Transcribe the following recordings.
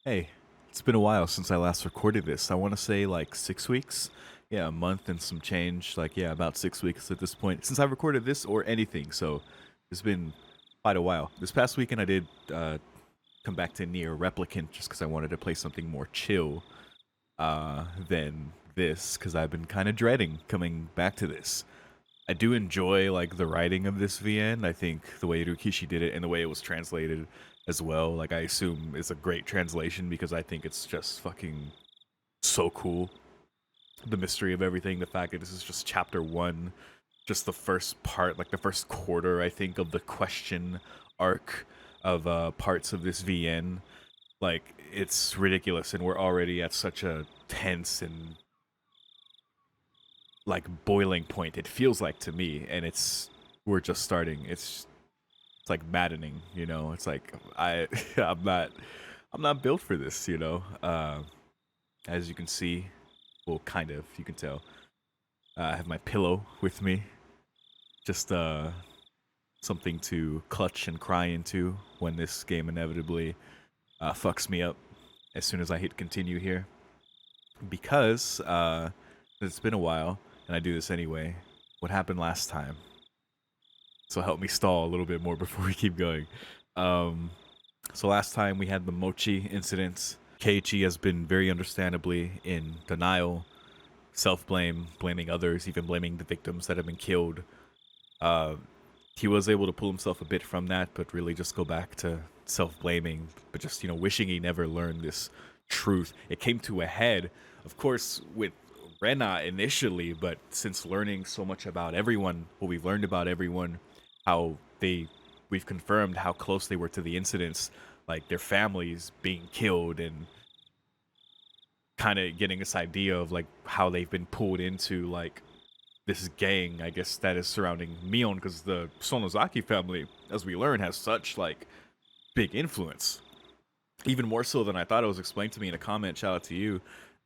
Hey, it's been a while since I last recorded this. I want to say like 6 weeks. Yeah, a month and some change. Like, yeah, about 6 weeks at this point since I recorded this or anything. So it's been quite a while. This past weekend, I did come back to Near Replicant just because I wanted to play something more chill than this because I've been kind of dreading coming back to this. I do enjoy like the writing of this VN. I think the way Higurashi did it and the way it was translated as well, like I assume is a great translation because I think it's just fucking so cool. The mystery of everything, the fact that this is just chapter one, just the first part, like the first quarter, I think, of the question arc of parts of this VN. Like it's ridiculous, and we're already at such a tense and like boiling point. It feels like to me, and we're just starting. It's like maddening, you know. It's like I'm not built for this, you know. As you can see, well, kind of, you can tell. I have my pillow with me, just something to clutch and cry into when this game inevitably fucks me up as soon as I hit continue here, because it's been a while, and I do this anyway. What happened last time? So help me stall a little bit more before we keep going. Um, so last time we had the Mochi incident. Keiichi has been very understandably in denial, self-blame, blaming others, even blaming the victims that have been killed. Uh, he was able to pull himself a bit from that, but really just go back to self-blaming, but just, wishing he never learned this truth. It came to a head, of course, with Rena initially, but since learning so much about everyone, what we've learned about everyone, how we've confirmed how close they were to the incidents, like their families being killed, and kind of getting this idea of like how they've been pulled into like this gang, I guess, that is surrounding Mion, because the Sonozaki family, as we learn, has such like big influence, even more so than I thought. It was explained to me in a comment, shout out to you,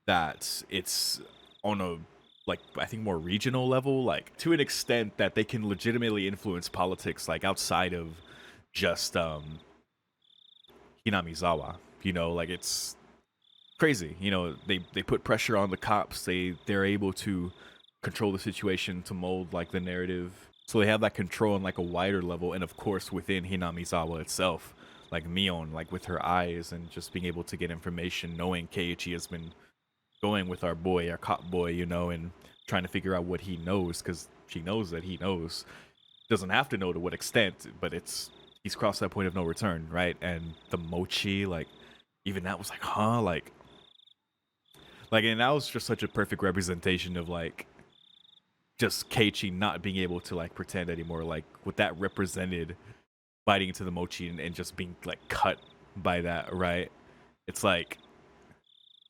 that it's on a, like, I think more regional level, like to an extent that they can legitimately influence politics, like outside of just Hinamizawa. Like it's crazy. They put pressure on the cops. They're able to control the situation to mold like the narrative. So they have that control on like a wider level, and of course within Hinamizawa itself, like Mion, like with her eyes and just being able to get information, knowing Keiichi has been going with our boy, our cop boy, and trying to figure out what he knows, because she knows that he knows. Doesn't have to know to what extent, but he's crossed that point of no return, right? And the Mochi, like, even that was like, huh, like, and that was just such a perfect representation of like just Keiichi not being able to like pretend anymore, like what that represented, biting into the Mochi and just being like cut by that, right? It's like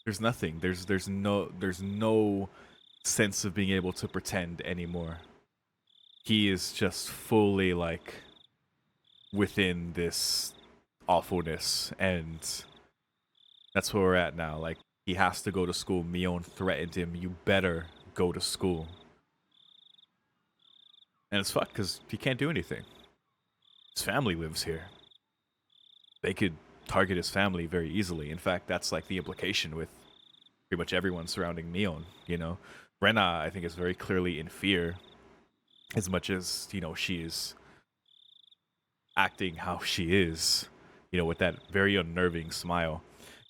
there's nothing. There's no sense of being able to pretend anymore. He is just fully like within this awfulness, and that's where we're at now. Like he has to go to school. Mion threatened him, "You better go to school." And it's fucked because he can't do anything. His family lives here. They could target his family very easily. In fact, that's like the implication with pretty much everyone surrounding Mion. Rena, I think, is very clearly in fear, as much as, she's acting how she is, with that very unnerving smile.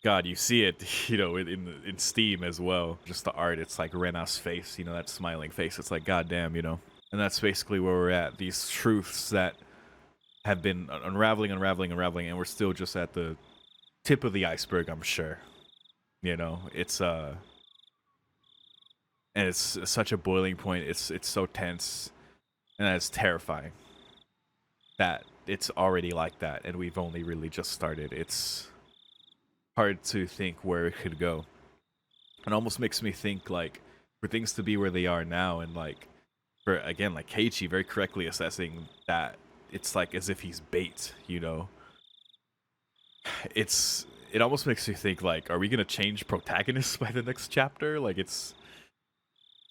God, you see it, in Steam as well. Just the art, it's like Rena's face, that smiling face. It's like, goddamn. And that's basically where we're at. These truths that have been unraveling, and we're still just at the tip of the iceberg, I'm sure. It's and it's such a boiling point. It's so tense, and it's terrifying that it's already like that, and we've only really just started. It's hard to think where it could go. It almost makes me think like for things to be where they are now, and like for again like Keiichi very correctly assessing that it's like as if he's bait. It almost makes me think like, are we gonna change protagonists by the next chapter? Like it's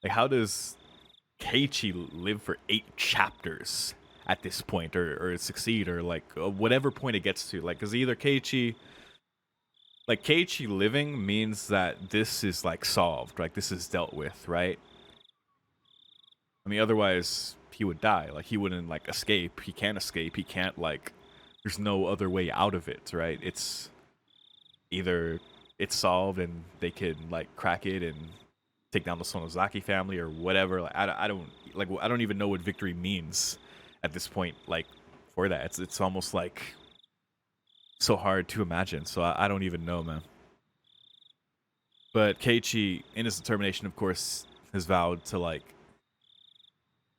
like, how does Keiichi live for 8 chapters at this point, or succeed, or like whatever point it gets to? Like, because either Keiichi Like, Keiichi living means that this is, like, solved. Like, this is dealt with, right? I mean, otherwise, he would die. Like, he wouldn't, like, escape. He can't escape. He can't, like... There's no other way out of it, right? It's... Either it's solved and they could, like, crack it and take down the Sonozaki family or whatever. Like, I don't even know what victory means at this point, like, for that. It's almost, like... so hard to imagine, so I don't even know, man. But Keiichi, in his determination, of course, has vowed to, like,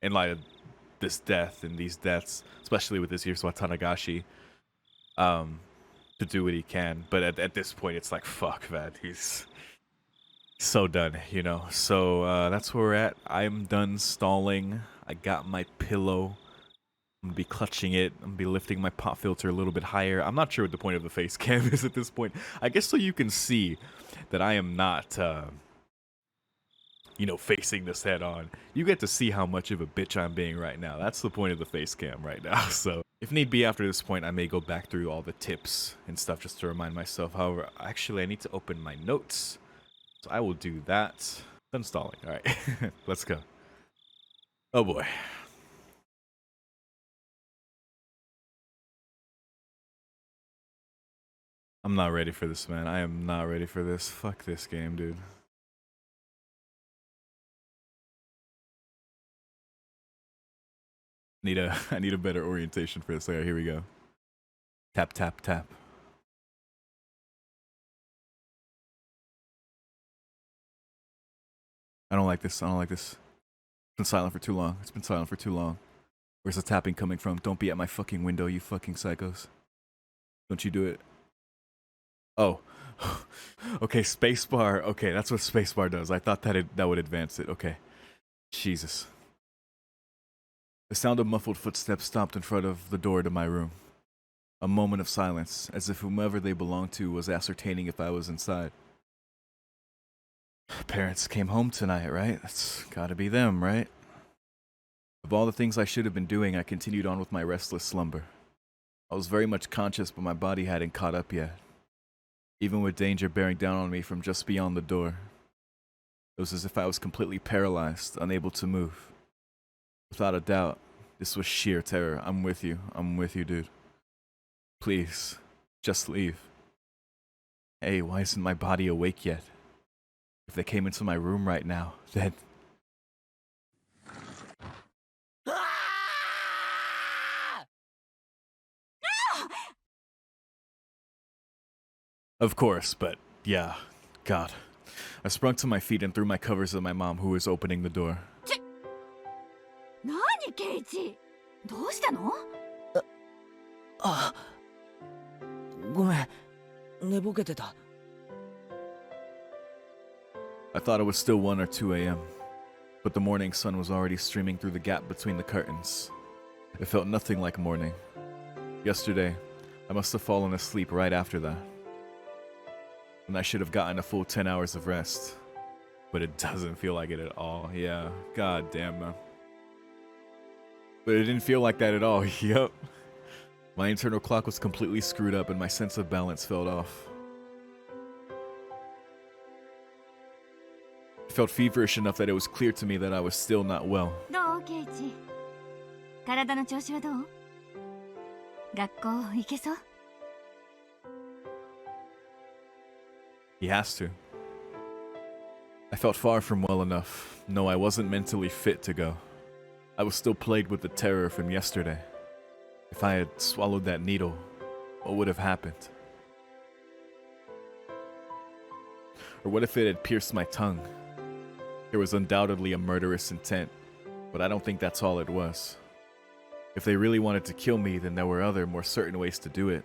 in light of this death and these deaths, especially with this year's Watanagashi, to do what he can. But at this point, it's like, fuck, man, he's so done, you know? So that's where we're at. I'm done stalling. I got my pillow. I'm gonna be clutching it. I'm gonna be lifting my pop filter a little bit higher. I'm not sure what the point of the face cam is at this point. I guess so you can see that I am not, you know, facing this head on. You get to see how much of a bitch I'm being right now. That's the point of the face cam right now. So if need be, after this point, I may go back through all the tips and stuff just to remind myself. However, actually, I need to open my notes. So I will do that. Done stalling. All right, let's go. Oh boy. I'm not ready for this, man. I am not ready for this. Fuck this game, dude. I need a better orientation for this. Alright, here we go. Tap, tap, tap. I don't like this. I don't like this. It's been silent for too long. It's been silent for too long. Where's the tapping coming from? Don't be at my fucking window, you fucking psychos. Don't you do it. Oh. Okay, spacebar. Okay, that's what spacebar does. I thought that would advance it. Okay. Jesus. The sound of muffled footsteps stopped in front of the door to my room. A moment of silence, as if whomever they belonged to was ascertaining if I was inside. Parents came home tonight, right? That's gotta be them, right? Of all the things I should have been doing, I continued on with my restless slumber. I was very much conscious, but my body hadn't caught up yet. Even with danger bearing down on me from just beyond the door, it was as if I was completely paralyzed, unable to move. Without a doubt, this was sheer terror. I'm with you, dude. Please, just leave. Hey, why isn't my body awake yet? If they came into my room right now, then... Of course, but yeah, God. I sprung to my feet and threw my covers at my mom, who was opening the door. 何ケイチどうしたのあ、ごめん、寝ぼけてた。I thought it was still 1 or 2 a.m., but the morning sun was already streaming through the gap between the curtains. It felt nothing like morning. Yesterday, I must have fallen asleep right after that. And I should have gotten a full 10 hours of rest. But it doesn't feel like it at all. Yeah, god damn, man. But it didn't feel like that at all. Yup. My internal clock was completely screwed up and my sense of balance fell off. I felt feverish enough that it was clear to me that I was still not well. どうケイチ体の調子はどう学校行けそう He has to. I felt far from well enough. No, I wasn't mentally fit to go. I was still plagued with the terror from yesterday. If I had swallowed that needle, what would have happened? Or what if it had pierced my tongue? There was undoubtedly a murderous intent, but I don't think that's all it was. If they really wanted to kill me, then there were other, more certain ways to do it.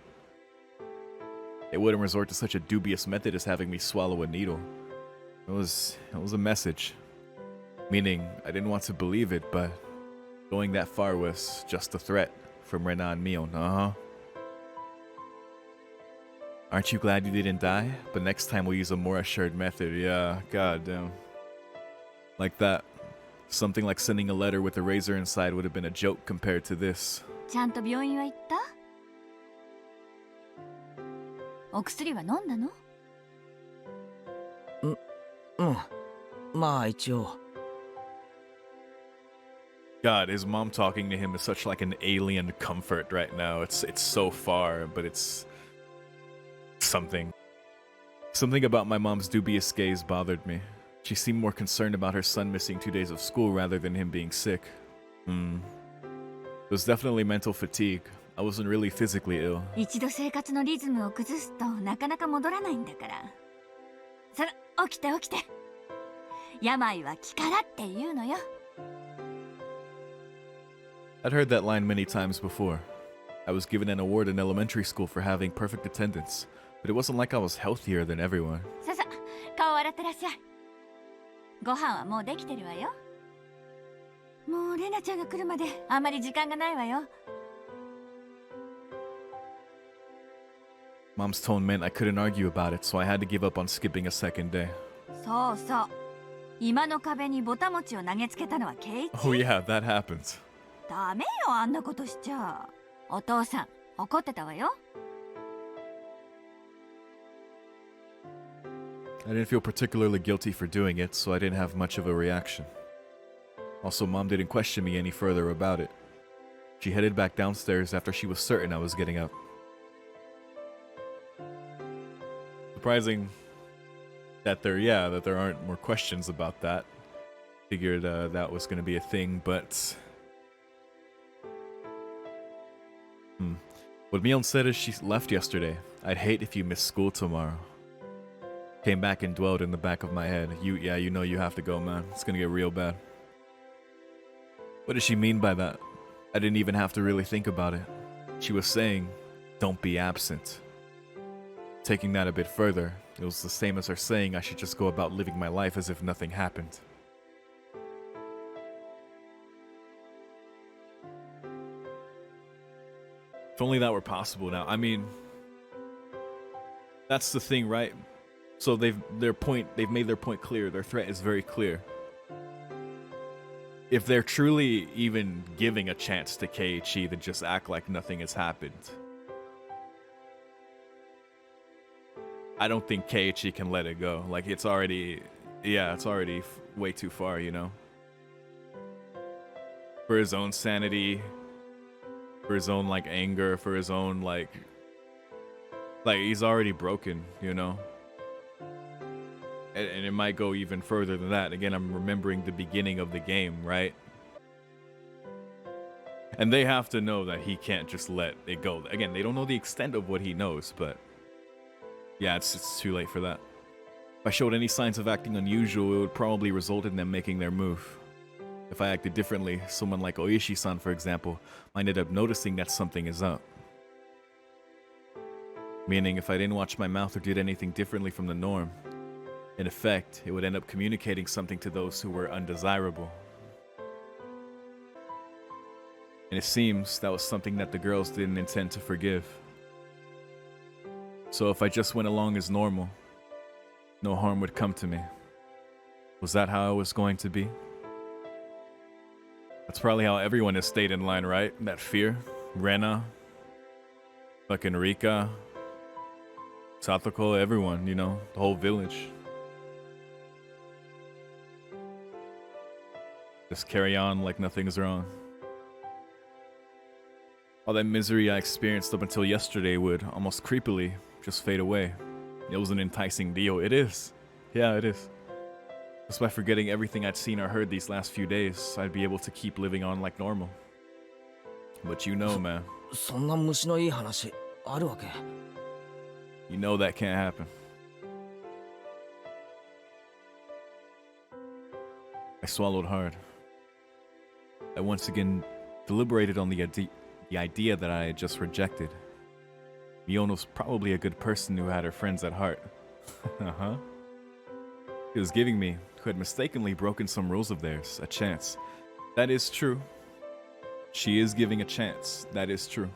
They wouldn't resort to such a dubious method as having me swallow a needle. It was a message. Meaning, I didn't want to believe it, but going that far was just a threat from Rena and Mion, Aren't you glad you didn't die? But next time we'll use a more assured method. Yeah, goddamn. Like that. Something like sending a letter with a razor inside would have been a joke compared to this. ちゃんと病院は行ったお薬は飲んだのうんまあ一応 God, his mom talking to him is such like an alien comfort right now. It's so far, but it's something. Something about my mom's dubious gaze bothered me. She seemed more concerned about her son missing 2 days of school rather than him being sick. It was definitely mental fatigue. I wasn't really physically ill. 一度生活のリズムを崩すとなかなか戻らないんだから。さら、起きて起きて。病は気からって言うのよ。I'd heard that line many times before. I was given an award in elementary school for having perfect attendance, but it wasn't like I was healthier than everyone. ささ、顔洗ってらっしゃい。ご飯はもうできてるわよ。もうレナちゃんが来るまであまり時間がないわよ。Mom's tone meant I couldn't argue about it, so I had to give up on skipping a second day. そうそう。今の壁にボタ餅を投げつけたのはケイチ。Oh yeah, that happened. ダメよ、あんなことしちゃ。お父さん、怒ってたわよ。I didn't feel particularly guilty for doing it, so I didn't have much of a reaction. Also, Mom didn't question me any further about it. She headed back downstairs after she was certain I was getting up. Surprising that there aren't more questions about that. Figured that was going to be a thing, but what Mion said is she left yesterday. I'd hate if you missed school tomorrow. Came back and dwelled in the back of my head. You know you have to go, man. It's gonna get real bad. What does she mean by that? I didn't even have to really think about it. She was saying, don't be absent. Taking that a bit further, it was the same as her saying I should just go about living my life as if nothing happened. If only that were possible now. I mean, that's the thing, right? So they've made their point clear. Their threat is very clear. If they're truly even giving a chance to Keiichi, then just act like nothing has happened. I don't think Keiichi can let it go. Like it's already way too far, you know? For his own sanity, for his own like anger, for his own like he's already broken, you know? And it might go even further than that. Again, I'm remembering the beginning of the game, right? And they have to know that he can't just let it go. Again, they don't know the extent of what he knows, but yeah, it's too late for that. If I showed any signs of acting unusual, it would probably result in them making their move. If I acted differently, someone like Oishi-san, for example, might end up noticing that something is up. Meaning, if I didn't watch my mouth or did anything differently from the norm, in effect, it would end up communicating something to those who were undesirable. And it seems that was something that the girls didn't intend to forgive. So if I just went along as normal, no harm would come to me. Was that how I was going to be? That's probably how everyone has stayed in line, right? That fear. Rena, fucking Rika, Satoko, everyone, you know, the whole village. Just carry on like nothing's wrong. All that misery I experienced up until yesterday would, almost creepily, just fade away. It was an enticing deal. It is. Yeah, it is. Just by forgetting everything I'd seen or heard these last few days, I'd be able to keep living on like normal. But you know, man. そんな虫のいい話あるわけ You know that can't happen. I swallowed hard. I once again deliberated on the idea that I had just rejected. Miono's probably a good person who had her friends at heart. Uh-huh. He was giving me, who had mistakenly broken some rules of theirs, a chance. That is true. She is giving a chance. That is true.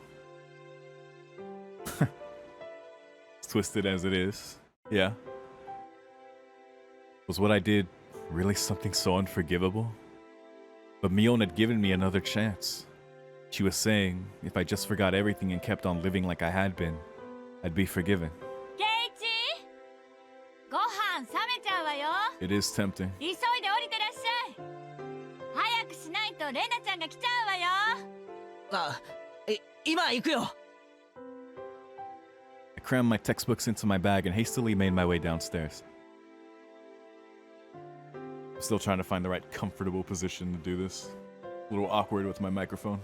As twisted as it is. Yeah. Was what I did really something so unforgivable? But Mion had given me another chance. She was saying, if I just forgot everything and kept on living like I had been, I'd be forgiven. ケイチ、ご飯ん冷めちゃうわよ。 It is tempting. 急いで降りてらっしゃい。早くしないとレナちゃんが来ちゃうわよ。あ、今行くよ。 I crammed my textbooks into my bag and hastily made my way downstairs. I'm still trying to find the right comfortable position to do this. A little awkward with my microphone.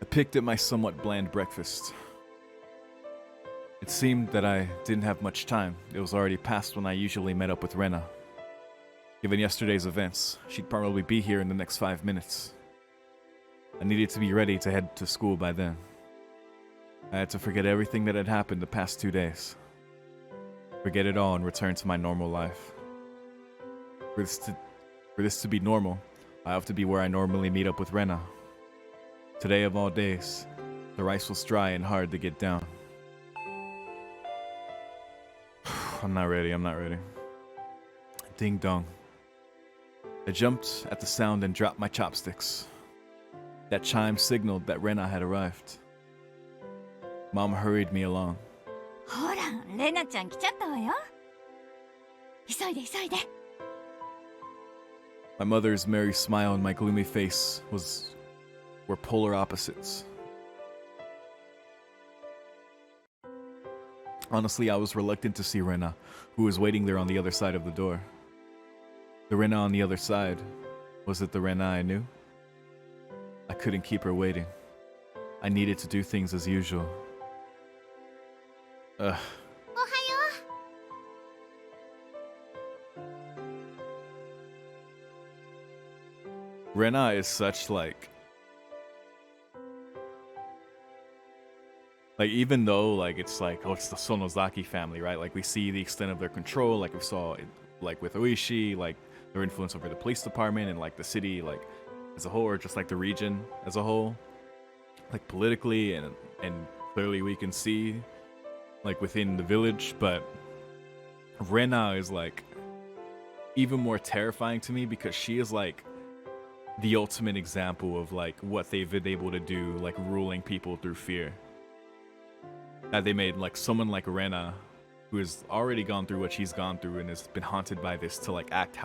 I picked at my somewhat bland breakfast. It seemed that I didn't have much time. It was already past when I usually met up with Rena. Given yesterday's events, she'd probably be here in the next 5 minutes. I needed to be ready to head to school by then. I had to forget everything that had happened the past 2 days. Forget it all and return to my normal life. For this to be normal, I have to be where I normally meet up with Rena. Today of all days, the rice was dry and hard to get down. I'm not ready. Ding dong. I jumped at the sound and dropped my chopsticks. That chime signaled that Rena had arrived. Mom hurried me along. ほら、レナちゃん来ちゃったわよ。急いで急いで。 My mother's merry smile and my gloomy face were polar opposites. Honestly, I was reluctant to see Rena, who was waiting there on the other side of the door. The Rena on the other side, was it the Rena I knew? I couldn't keep her waiting. I needed to do things as usual. Ugh. おはよ Rena is such like even though like it's like, oh, it's the Sonozaki family, right? Like we see the extent of their control, like we saw it, like with Oishi, like their influence over the police department and like the city like as a whole, or just like the region as a whole, like politically and clearly we can see like within the village, but Rena is like even more terrifying to me because she is like the ultimate example of like what they've been able to do, like ruling people through fear. That they made like someone like Rena, who has already gone through what she's gone through and has been haunted by this, to like act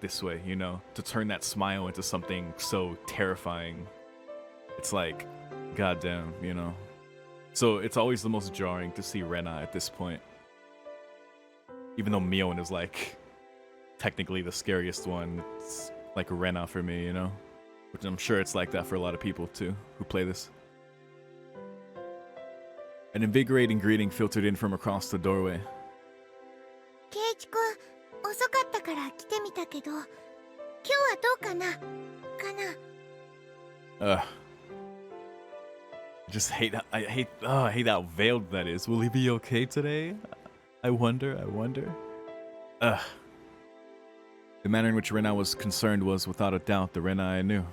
this way, you know, to turn that smile into something so terrifying. It's like, goddamn, you know. So it's always the most jarring to see Rena at this point. Even though Mion is like technically the scariest one, it's like Rena for me, you know? Which I'm sure it's like that for a lot of people too, who play this. An invigorating greeting filtered in from across the doorway. ケイチ君、遅かったから来てみたけど、今日はどうかな？I just hate I hate how veiled that is. Will he be okay today? I wonder. The manner in which Rena was concerned was without a doubt the Rena I knew.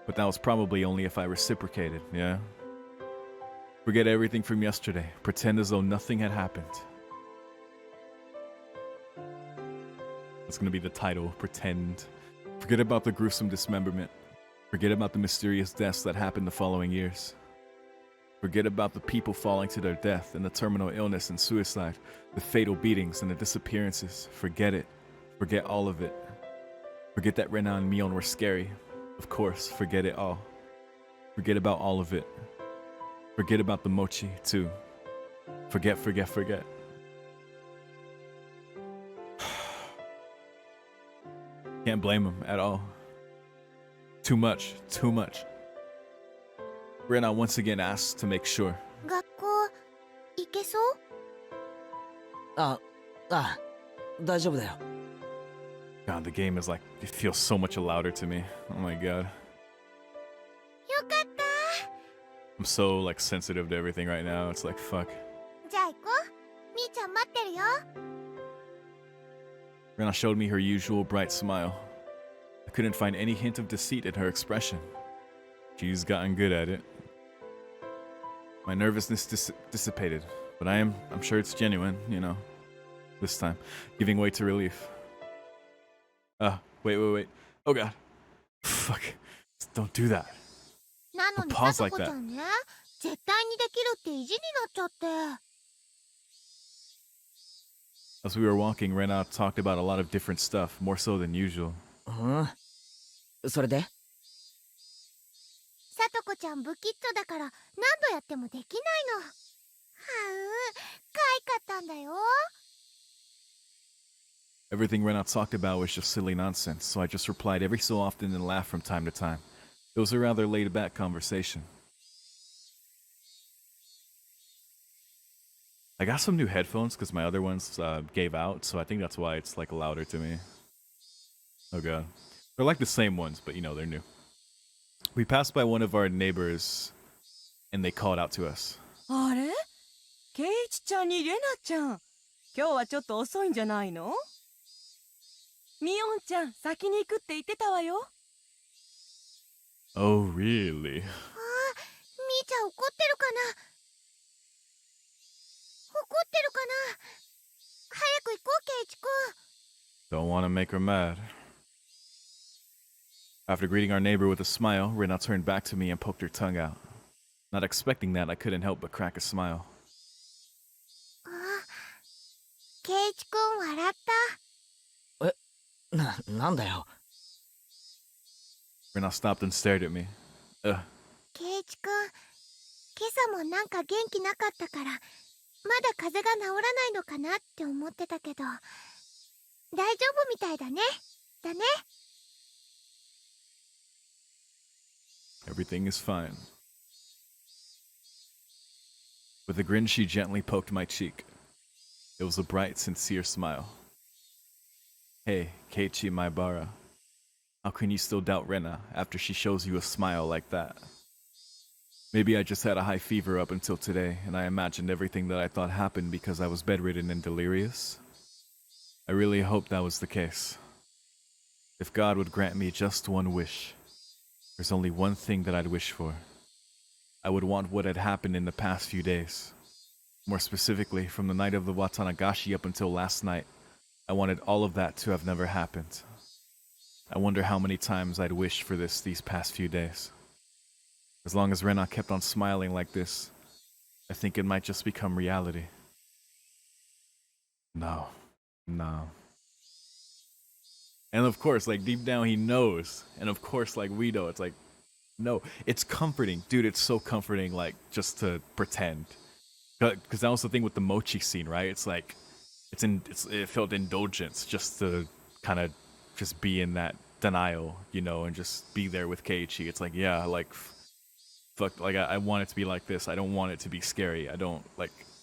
But that was probably only if I reciprocated, yeah? Forget everything from yesterday. Pretend as though nothing had happened. That's gonna be the title, Pretend. Forget about the gruesome dismemberment. Forget about the mysterious deaths that happened the following years. Forget about the people falling to their death and the terminal illness and suicide, the fatal beatings and the disappearances. Forget it. Forget all of it. Forget that Rena and Mion were scary. Of course, forget it all. Forget about all of it. Forget about the mochi, too. Forget. Can't blame him at all. Too much. Rena once again asked to make sure. 学校行けそう？大丈夫だよ。 God, the game is like, it feels so much louder to me. Oh my god. よかった。 I'm so like sensitive to everything right now. It's like, fuck. じゃあ行こう。みーちゃん待ってるよ。 Rena showed me her usual bright smile. I couldn't find any hint of deceit in her expression. She's gotten good at it. My nervousness dissipated, but I'm sure it's genuine, you know, this time, giving way to relief. Wait. Oh god. Fuck. Don't do that. なのに Pause さと like こち that. ゃんね。絶対にできるって意地になっちゃって。 As we were walking, Rena talked about a lot of different stuff, more so than usual. それでさとこちゃん不吉祥だから何度やってもできないの。はう、かいかったんだよ。 Everything Rena talked about was just silly nonsense, so I just replied every so often and laughed from time to time. It was a rather laid-back conversation. I got some new headphones because my other ones gave out, so I think that's why it's like louder to me. Oh god. They're like the same ones, but you know, they're new. We passed by one of our neighbors, and they called out to us. あれケイチちゃんにレナちゃん。今日はちょっと遅いんじゃないの？ミオンちゃん、先に行くって言ってたわよ。Oh, really? みーちゃん怒ってるかな。怒ってるかな。早く行こう、ケイチくん。 Don't want to make her mad. After greeting our neighbor with a smile, Rena turned back to me and poked her tongue out. Not expecting that, I couldn't help but crack a smile. ケイチくん笑った。なんだよ。 Rena stopped and stared at me. ケイチくん、今朝もなんか元気なかったから、まだ風邪が治らないのかなって思ってたけど、大丈夫みたいだね。だね。 Everything is fine. With a grin, she gently poked my cheek. It was a bright, sincere smile. Hey, Keiichi Maibara. How can you still doubt Rena after she shows you a smile like that? Maybe I just had a high fever up until today, and I imagined everything that I thought happened because I was bedridden and delirious. I really hope that was the case. If God would grant me just one wish, there's only one thing that I'd wish for. I would want what had happened in the past few days. More specifically, from the night of the Watanagashi up until last night, I wanted all of that to have never happened. I wonder how many times I'd wished for this these past few days. As long as Rena kept on smiling like this, I think it might just become reality. No. And of course, like deep down he knows. And of course, like we know, it's like, no, it's comforting. Dude, it's so comforting, like, just to pretend. Because that was the thing with the mochi scene, right? It's like, it felt indulgence just to kind of just be in that denial, you know, and just be there with Keiichi. It's like, yeah, like, fuck, like, I want it to be like this. I don't want it to be scary. I don't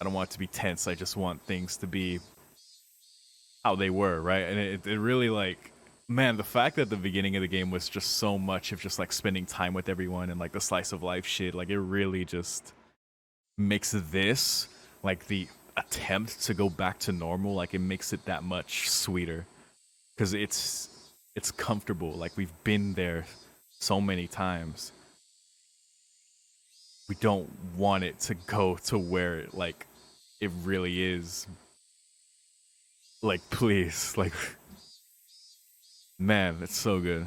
want it to be tense. I just want things to be how they were, right? And it really, like, man, the fact that the beginning of the game was just so much of just, like, spending time with everyone and, like, the slice of life shit, like, it really just makes this, like, the attempt to go back to normal, like, it makes it that much sweeter. Because it's comfortable. Like, we've been there so many times. We don't want it to go to where, like, it really is. Like, please, like, man, it's so good.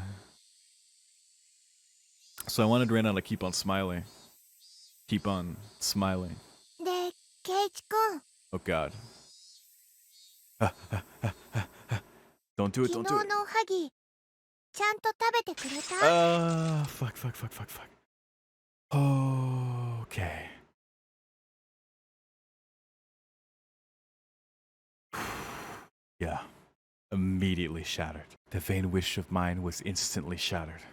So I wanted Rena to keep on smiling. Keep on smiling. で、ケイチくん、 Oh god. Don't do it, 昨 don't 日 do it. のおはぎ、ちゃんと食べてくれた？ Fuck. Okay. Yeah. Immediately shattered. The vain wish of mine was instantly shattered.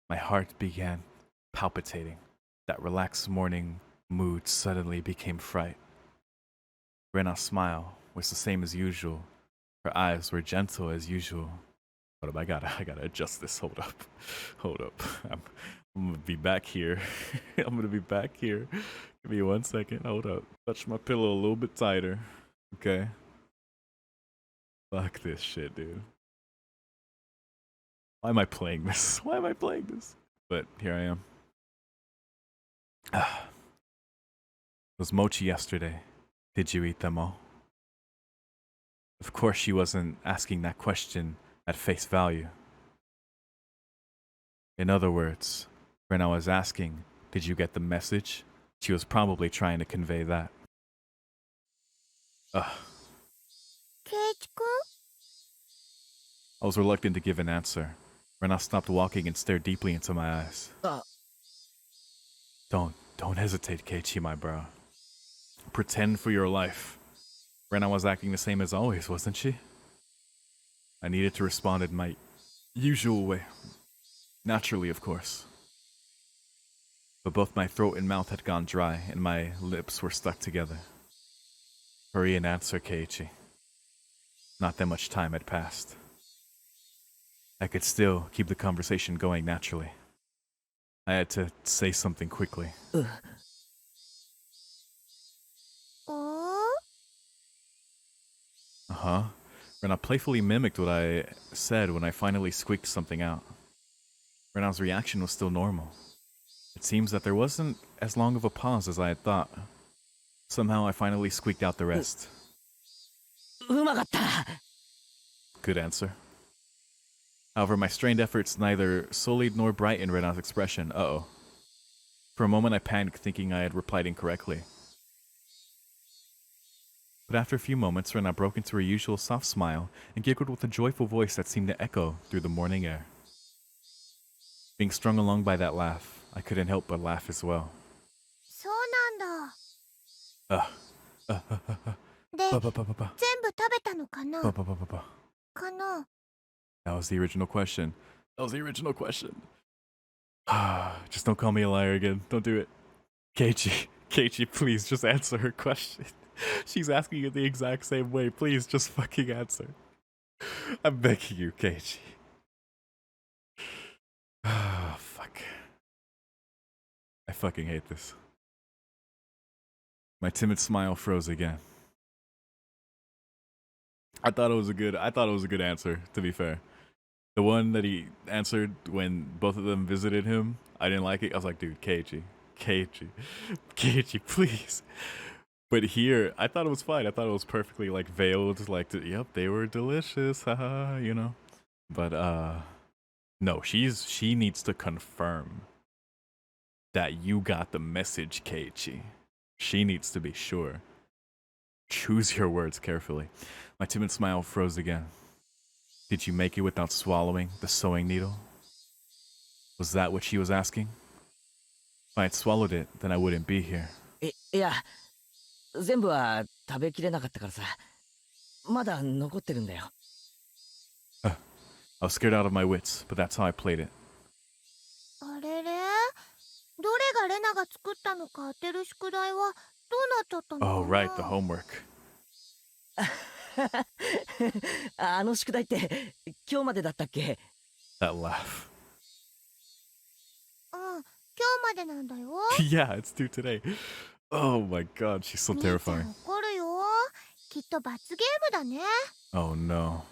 My heart began palpitating. That relaxed morning mood suddenly became fright. Rena's smile was the same as usual. Her eyes were gentle as usual. Hold up, I gotta adjust this. Hold up. I'm gonna be back here. I'm gonna be back here. Give me 1 second. Hold up. Touch my pillow a little bit tighter. Okay. Fuck this shit, dude. Why am I playing this? But here I am. Was mochi yesterday. Did you eat them all? Of course she wasn't asking that question at face value. In other words, when I was asking, Did you get the message? She was probably trying to convey that. Ugh. 圭一くん I was reluctant to give an answer. Rena stopped walking and stared deeply into my eyes. Don't hesitate, Keiichi, my bro. Pretend for your life. Rena was acting the same as always, wasn't she? I needed to respond in my usual way. Naturally, of course. But both my throat and mouth had gone dry, and my lips were stuck together. Hurry and answer, Keiichi. Not that much time had passed. I could still keep the conversation going naturally. I had to say something quickly. おー Uh-huh. Rena playfully mimicked what I said when I finally squeaked something out. Rena's reaction was still normal. It seems that there wasn't as long of a pause as I had thought. Somehow I finally squeaked out the rest. うまかった Good answer. However, my strained efforts neither sullied nor brightened Rena's expression. Uh-oh. For a moment I panicked, thinking I had replied incorrectly. But after a few moments, Rena broke into her usual soft smile and giggled with a joyful voice that seemed to echo through the morning air. Being strung along by that laugh, I couldn't help but laugh as well. そうなんだ で Ba ba ba ba ba. 全部食べたのかな Ba ba ba ba ba. かな That was the original question. That was the original question. Just don't call me a liar again. Don't do it. Keiichi, please just answer her question. She's asking it the exact same way. Please just fucking answer. I'm begging you, Keiichi. Fuck. I fucking hate this. My timid smile froze again. I thought it was a good answer, to be fair. The one that he answered when both of them visited him, I didn't like it. I was like, dude, Keiichi, please. But here, I thought it was fine. I thought it was perfectly like veiled, like, yep, they were delicious, haha, you know. But no, she needs to confirm that you got the message, Keiichi. She needs to be sure. Choose your words carefully. My timid smile froze again. Did you make it without swallowing the sewing needle? Was that what she was asking? If I had swallowed it, then I wouldn't be here. いや全部は食べきれなかったからさまだ残ってるんだよ I was scared out of my wits, but that's how I played it. あれれどれがレナが作ったのか当てる宿題はどうなっちゃったのかな Oh, right, the homework. あの宿題って今日までだったっけ That laugh. うん今日までなんだよ Yeah, it's due today. Oh my god, she's so 兄ちゃん terrifying. 怒るよきっと罰ゲームだね Oh no.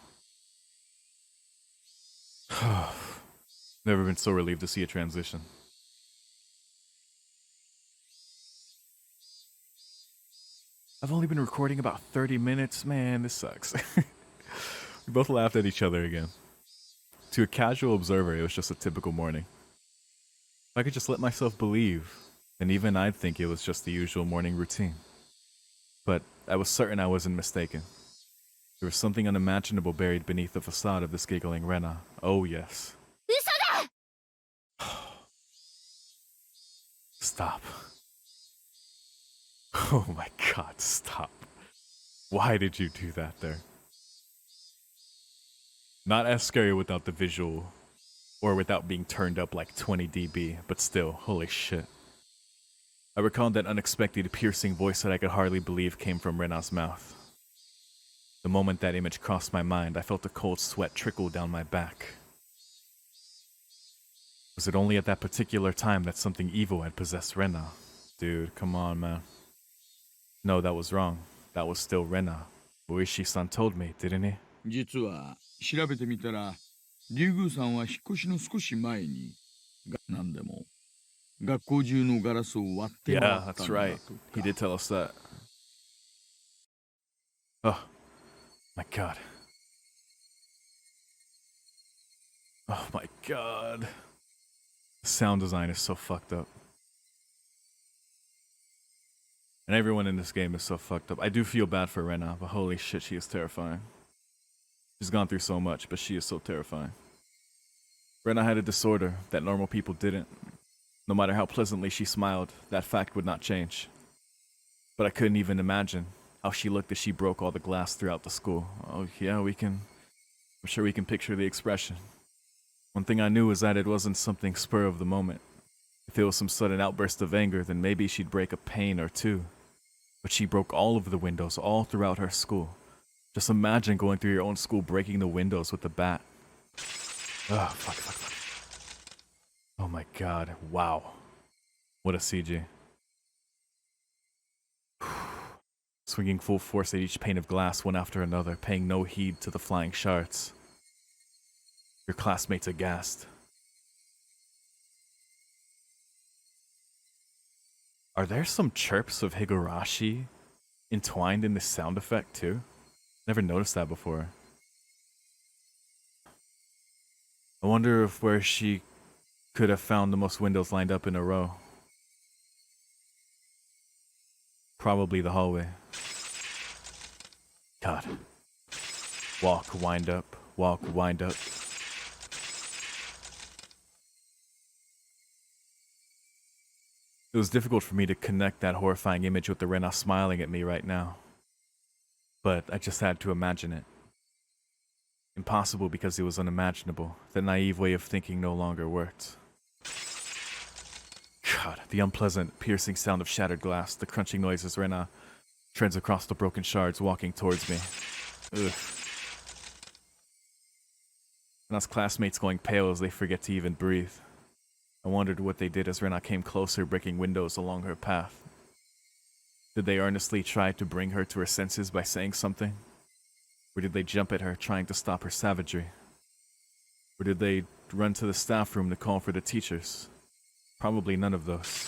Never been so relieved to see a transition. I've only been recording about 30 minutes. Man, this sucks. We both laughed at each other again. To a casual observer, it was just a typical morning. If I could just let myself believe, then even I'd think it was just the usual morning routine. But I was certain I wasn't mistaken. There was something unimaginable buried beneath the facade of this giggling Rena. Oh yes. 嘘だ Stop. Oh my god, stop. Why did you do that there? Not as scary without the visual, or without being turned up like 20 dB, but still, holy shit. I recalled that unexpected piercing voice that I could hardly believe came from Rena's mouth. The moment that image crossed my mind, I felt a cold sweat trickle down my back. Was it only at that particular time that something evil had possessed Rena? Dude, come on, man. No, that was wrong. That was still Rena. Uishi-san told me, didn't he? 実は調べてみたら竜宮さんは引っ越しの少し前に何でも学校中のガラスを割って回 Yeah, った that's んだ right. と He か did tell us that. Oh, my god. Oh my god. The sound design is so fucked up. And everyone in this game is so fucked up. I do feel bad for Rena, but holy shit, she is terrifying. She's gone through so much, but she is so terrifying. Rena had a disorder that normal people didn't. No matter how pleasantly she smiled, that fact would not change. But I couldn't even imagine how she looked as she broke all the glass throughout the school. Oh yeah, I'm sure we can picture the expression. One thing I knew was that it wasn't something spur of the moment. If it was some sudden outburst of anger, then maybe she'd break a pane or two. But she broke all of the windows all throughout her school. Just imagine going through your own school breaking the windows with a bat. Oh, fuck. Oh my god, wow. What a CG. Swinging full force at each pane of glass one after another, paying no heed to the flying shards. Your classmates aghast. Are there some chirps of Higurashi entwined in this sound effect too? Never noticed that before. I wonder if where she could have found the most windows lined up in a row. Probably the hallway. God. Walk, wind up, walk, wind up. It was difficult for me to connect that horrifying image with the Rena smiling at me right now. But I just had to imagine it. Impossible because it was unimaginable. The naive way of thinking no longer worked. God, the unpleasant, piercing sound of shattered glass, the crunching noise as Rena treads across the broken shards, walking towards me. Ugh. Rena's classmates going pale as they forget to even breathe. I wondered what they did as Rena came closer, breaking windows along her path. Did they earnestly try to bring her to her senses by saying something? Or did they jump at her, trying to stop her savagery? Or did they run to the staff room to call for the teachers? Probably none of those.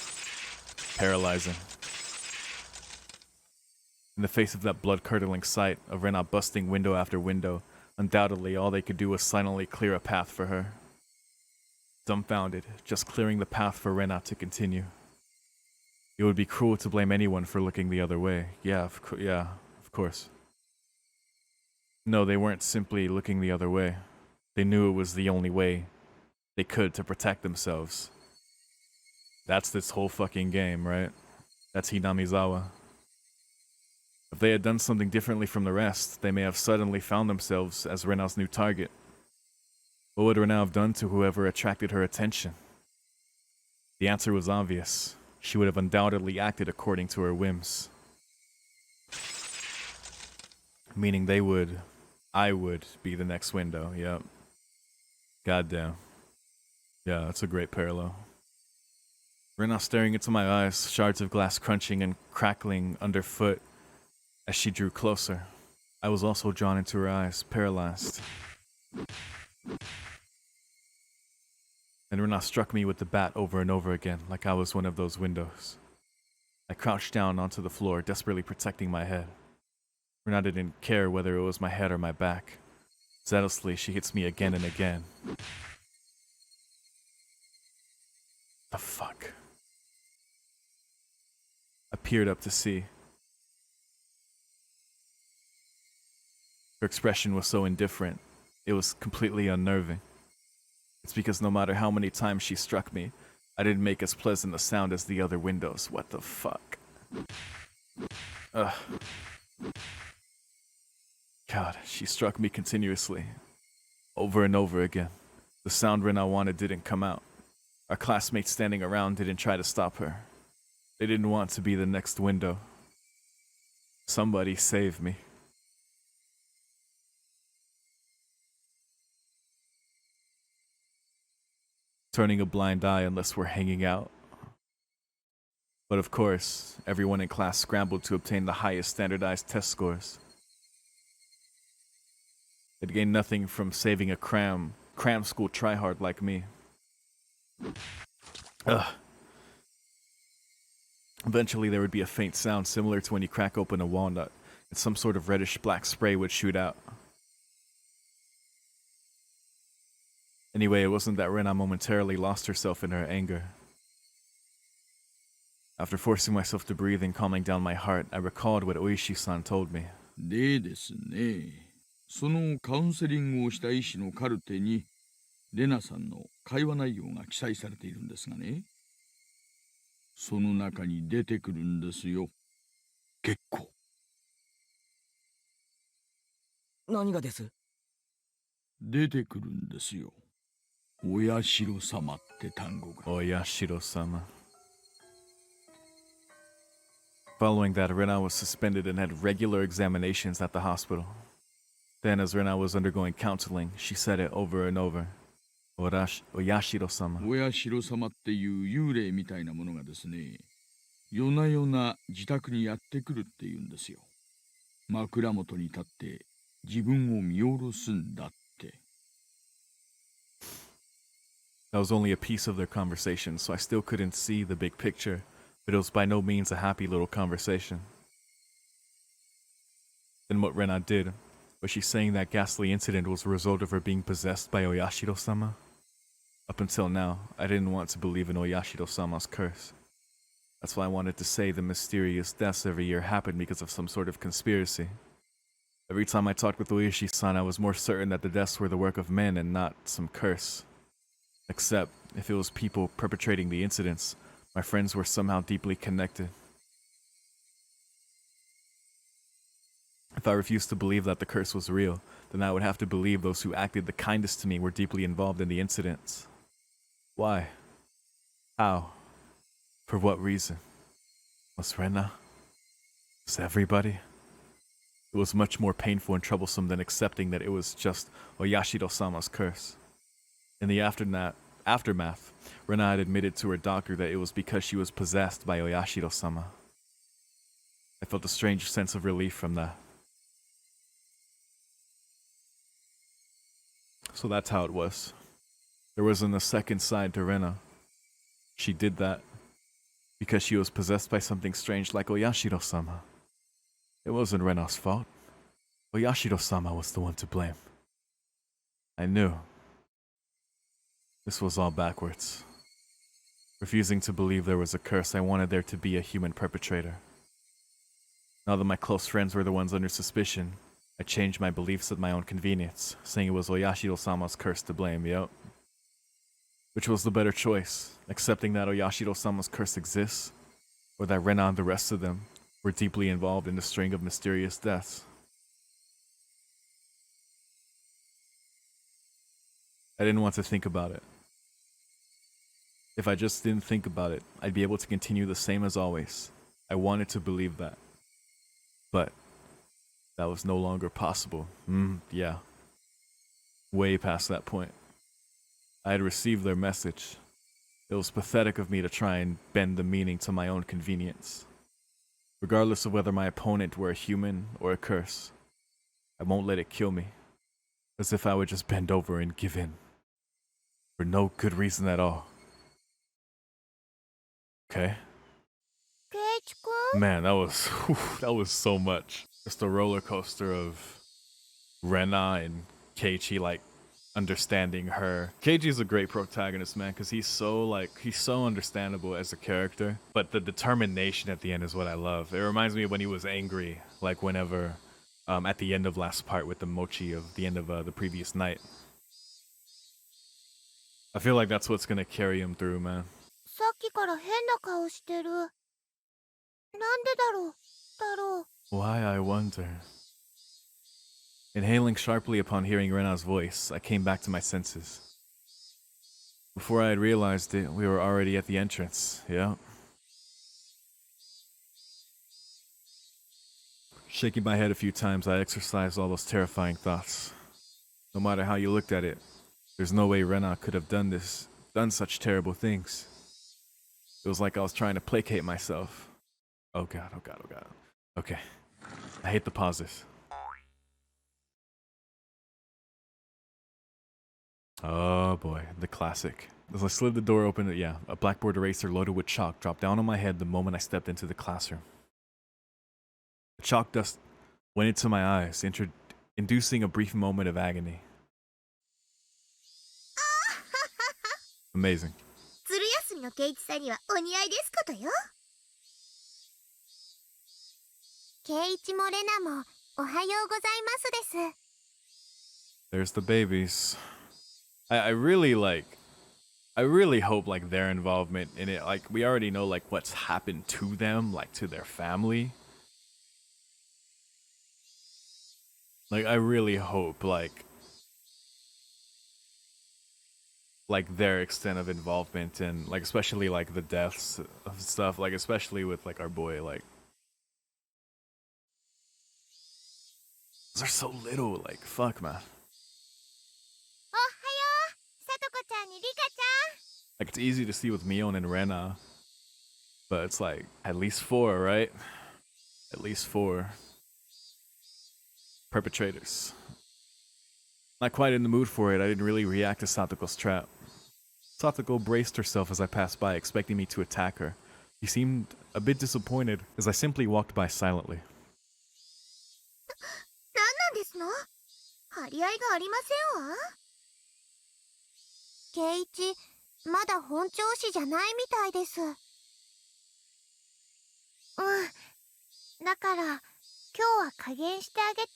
Paralyzing. In the face of that blood-curdling sight of Rena busting window after window, undoubtedly all they could do was silently clear a path for her. Dumbfounded, just clearing the path for Rena to continue. It would be cruel to blame anyone for looking the other way. Yeah, of course. No, they weren't simply looking the other way. They knew it was the only way they could to protect themselves. That's this whole fucking game, right? That's Hinamizawa. If they had done something differently from the rest, they may have suddenly found themselves as Rena's new target. What would Rena have done to whoever attracted her attention? The answer was obvious. She would have undoubtedly acted according to her whims. Meaning I would be the next window, yep. Goddamn. Yeah, that's a great parallel. Rena staring into my eyes, shards of glass crunching and crackling underfoot as she drew closer. I was also drawn into her eyes, paralyzed. And Rena struck me with the bat over and over again, like I was one of those windows. I crouched down onto the floor, desperately protecting my head. Rena didn't care whether it was my head or my back. Zealously, she hits me again and again. The fuck? I peered up to see. Her expression was so indifferent, it was completely unnerving. It's because no matter how many times she struck me, I didn't make as pleasant a sound as the other windows. What the fuck? Ugh. God, she struck me continuously. Over and over again. The sound Rena wanted didn't come out. Our classmates standing around didn't try to stop her. They didn't want to be the next window. Somebody save me. Turning a blind eye unless we're hanging out. But of course, everyone in class scrambled to obtain the highest standardized test scores. It gained nothing from saving a cram school tryhard like me. Ugh. Eventually there would be a faint sound similar to when you crack open a walnut, and some sort of reddish black spray would shoot out. Anyway, it wasn't that Rena momentarily lost herself in her anger. After forcing myself to breathe and calming down my heart, I recalled what Oishi-san told me. でですね、そのカウンセリングをした医師のカルテに、レナさんの会話内容が記載されているんですがね、その中に出てくるんですよ。結構。何がです？出てくるんですよ。お社様って単語が。Oyashiro-sama. Following that, Rena was suspended and had regular examinations at the hospital. Then, as Rena was undergoing counseling, she said it over and over. Oyashiro-sama. お社様っていう幽霊みたいなものがですね、夜な夜な自宅にやってくるっていうんですよ。枕元に立って自分を見下ろすんだって。That was only a piece of their conversation, so I still couldn't see the big picture, but it was by no means a happy little conversation. Then what Rena did, was she saying that ghastly incident was a result of her being possessed by Oyashiro-sama? Up until now, I didn't want to believe in Oyashiro-sama's curse. That's why I wanted to say the mysterious deaths every year happened because of some sort of conspiracy. Every time I talked with Oishi-san, I was more certain that the deaths were the work of men and not some curse. Except, if it was people perpetrating the incidents, my friends were somehow deeply connected. If I refused to believe that the curse was real, then I would have to believe those who acted the kindest to me were deeply involved in the incidents. Why? How? For what reason? Was Rena? Was everybody? It was much more painful and troublesome than accepting that it was just Oyashiro-sama's curse. In the aftermath, Rena had admitted to her doctor that it was because she was possessed by Oyashiro-sama. I felt a strange sense of relief from that. So that's how it was. There wasn't a second side to Rena. She did that because she was possessed by something strange like Oyashiro-sama. It wasn't Rena's fault. Oyashiro-sama was the one to blame. I knew. This was all backwards. Refusing to believe there was a curse, I wanted there to be a human perpetrator. Now that my close friends were the ones under suspicion, I changed my beliefs at my own convenience, saying it was Oyashiro-sama's curse to blame, yep. Which was the better choice, accepting that Oyashiro-sama's curse exists, or that Rena and the rest of them were deeply involved in the string of mysterious deaths. I didn't want to think about it. If I just didn't think about it, I'd be able to continue the same as always. I wanted to believe that. But that was no longer possible. Yeah. Way past that point. I had received their message. It was pathetic of me to try and bend the meaning to my own convenience. Regardless of whether my opponent were a human or a curse, I won't let it kill me. As if I would just bend over and give in. For no good reason at all. Okay? ケイチ君 Man, that was so much. Just a roller coaster of Rena and Keiichi, like, understanding her. Keiichi's a great protagonist, man, because he's so understandable as a character. But the determination at the end is what I love. It reminds me of when he was angry, like whenever, at the end of last part with the mochi of the end of the previous night. I feel like that's what's gonna carry him through, man. さっきから変な顔してる。なんでだろう Why, I wonder. Inhaling sharply upon hearing Rena's voice, I came back to my senses. Before I had realized it, we were already at the entrance, yeah. Shaking my head a few times, I exorcised all those terrifying thoughts. No matter how you looked at it, there's no way Rena could have done such terrible things. It was like I was trying to placate myself. Oh god, oh god, oh god. Okay. I hate the pauses. Oh boy, the classic. As I slid the door open, yeah, a blackboard eraser loaded with chalk dropped down on my head the moment I stepped into the classroom. The chalk dust went into my eyes, inducing a brief moment of agony. Amazing. 鶴休みのケイチさんにはお似合いですことよ。圭一もレナもおはようございますです。 There's the babies. I really I really hope like their involvement in it, like we already know like what's happened to them, like to their family. Like I really hope like their extent of involvement and like especially like the deaths of stuff, like especially with like our boy, like they're so little, like fuck man. おはよう、さとこちゃんにリカち Like it's easy to see with Mion and Rena, but it's like at least 4, right? At least 4 perpetrators. Not quite in the mood for it, I didn't really react to Satoko's trap. Satoko braced herself as I passed by, expecting me to attack her. She seemed a bit disappointed as I simply walked by silently. ゃん。なんなんですの？張り合いがありませんわ。圭一、まだ本調子じゃないみたいです。だから今日は加減してあげて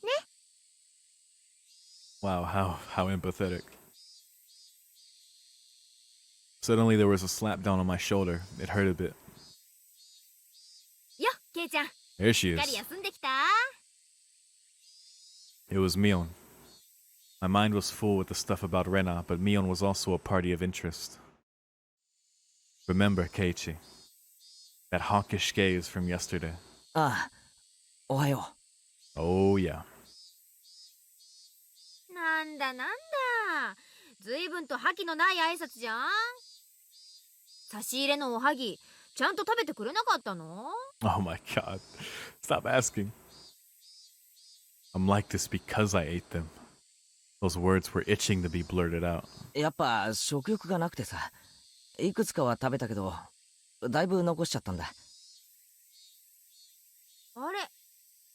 ね。 Wow, how empathetic. Suddenly there was a slap down on my shoulder. It hurt a bit. よ、ケイちゃん。 There she しっかり is. 休んできた？ It was Mion. My mind was full with the stuff about Rena, but Mion was also a party of interest. Remember, Keiichi, that hawkish gaze from yesterday. ああ、おはよ Oh yeah. なんだなんだ。ずいぶんと覇気のない挨拶じゃん。差し入れのおはぎ、ちゃんと食べてくれなかったの？ Oh my god. Stop asking. I'm like this because I ate them. Those words were itching to be blurted out. う。やっぱ食欲がなくてさ。いくつかは食べたけど、だいぶ残しちゃったんだ。あれ、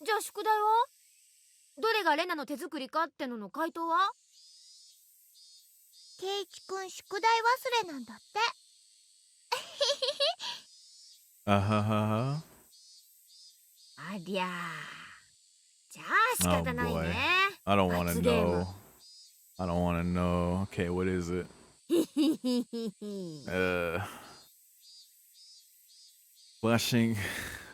じゃあ宿題は？どれがレナの手作りかってのの回答は？圭一くん宿題忘れなんだって。Uh-huh. ありゃー。じゃあ仕方ない Oh, boy. ね。 I don't want to 罰ゲーム。 know. I don't want to know. Okay, what is it? Flashing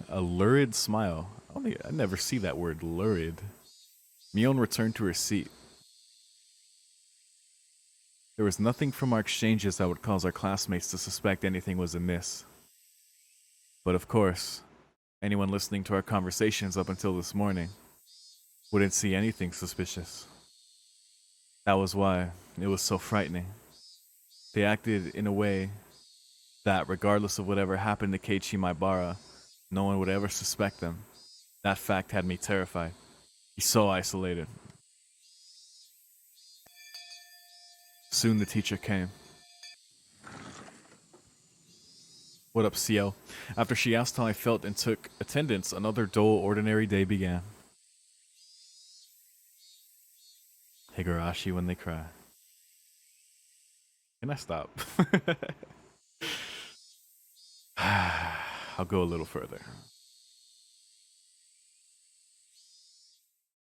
a lurid smile. I never see that word lurid. Mion returned to her seat. There was nothing from our exchanges that would cause our classmates to suspect anything was amiss. But of course, anyone listening to our conversations up until this morning wouldn't see anything suspicious. That was why it was so frightening. They acted in a way that, regardless of whatever happened to Keiichi Maibara, no one would ever suspect them. That fact had me terrified. He's so isolated. Soon the teacher came. What up, CL? After she asked how I felt and took attendance, another dull, ordinary day began. Higurashi when they cry. Can I stop? I'll go a little further.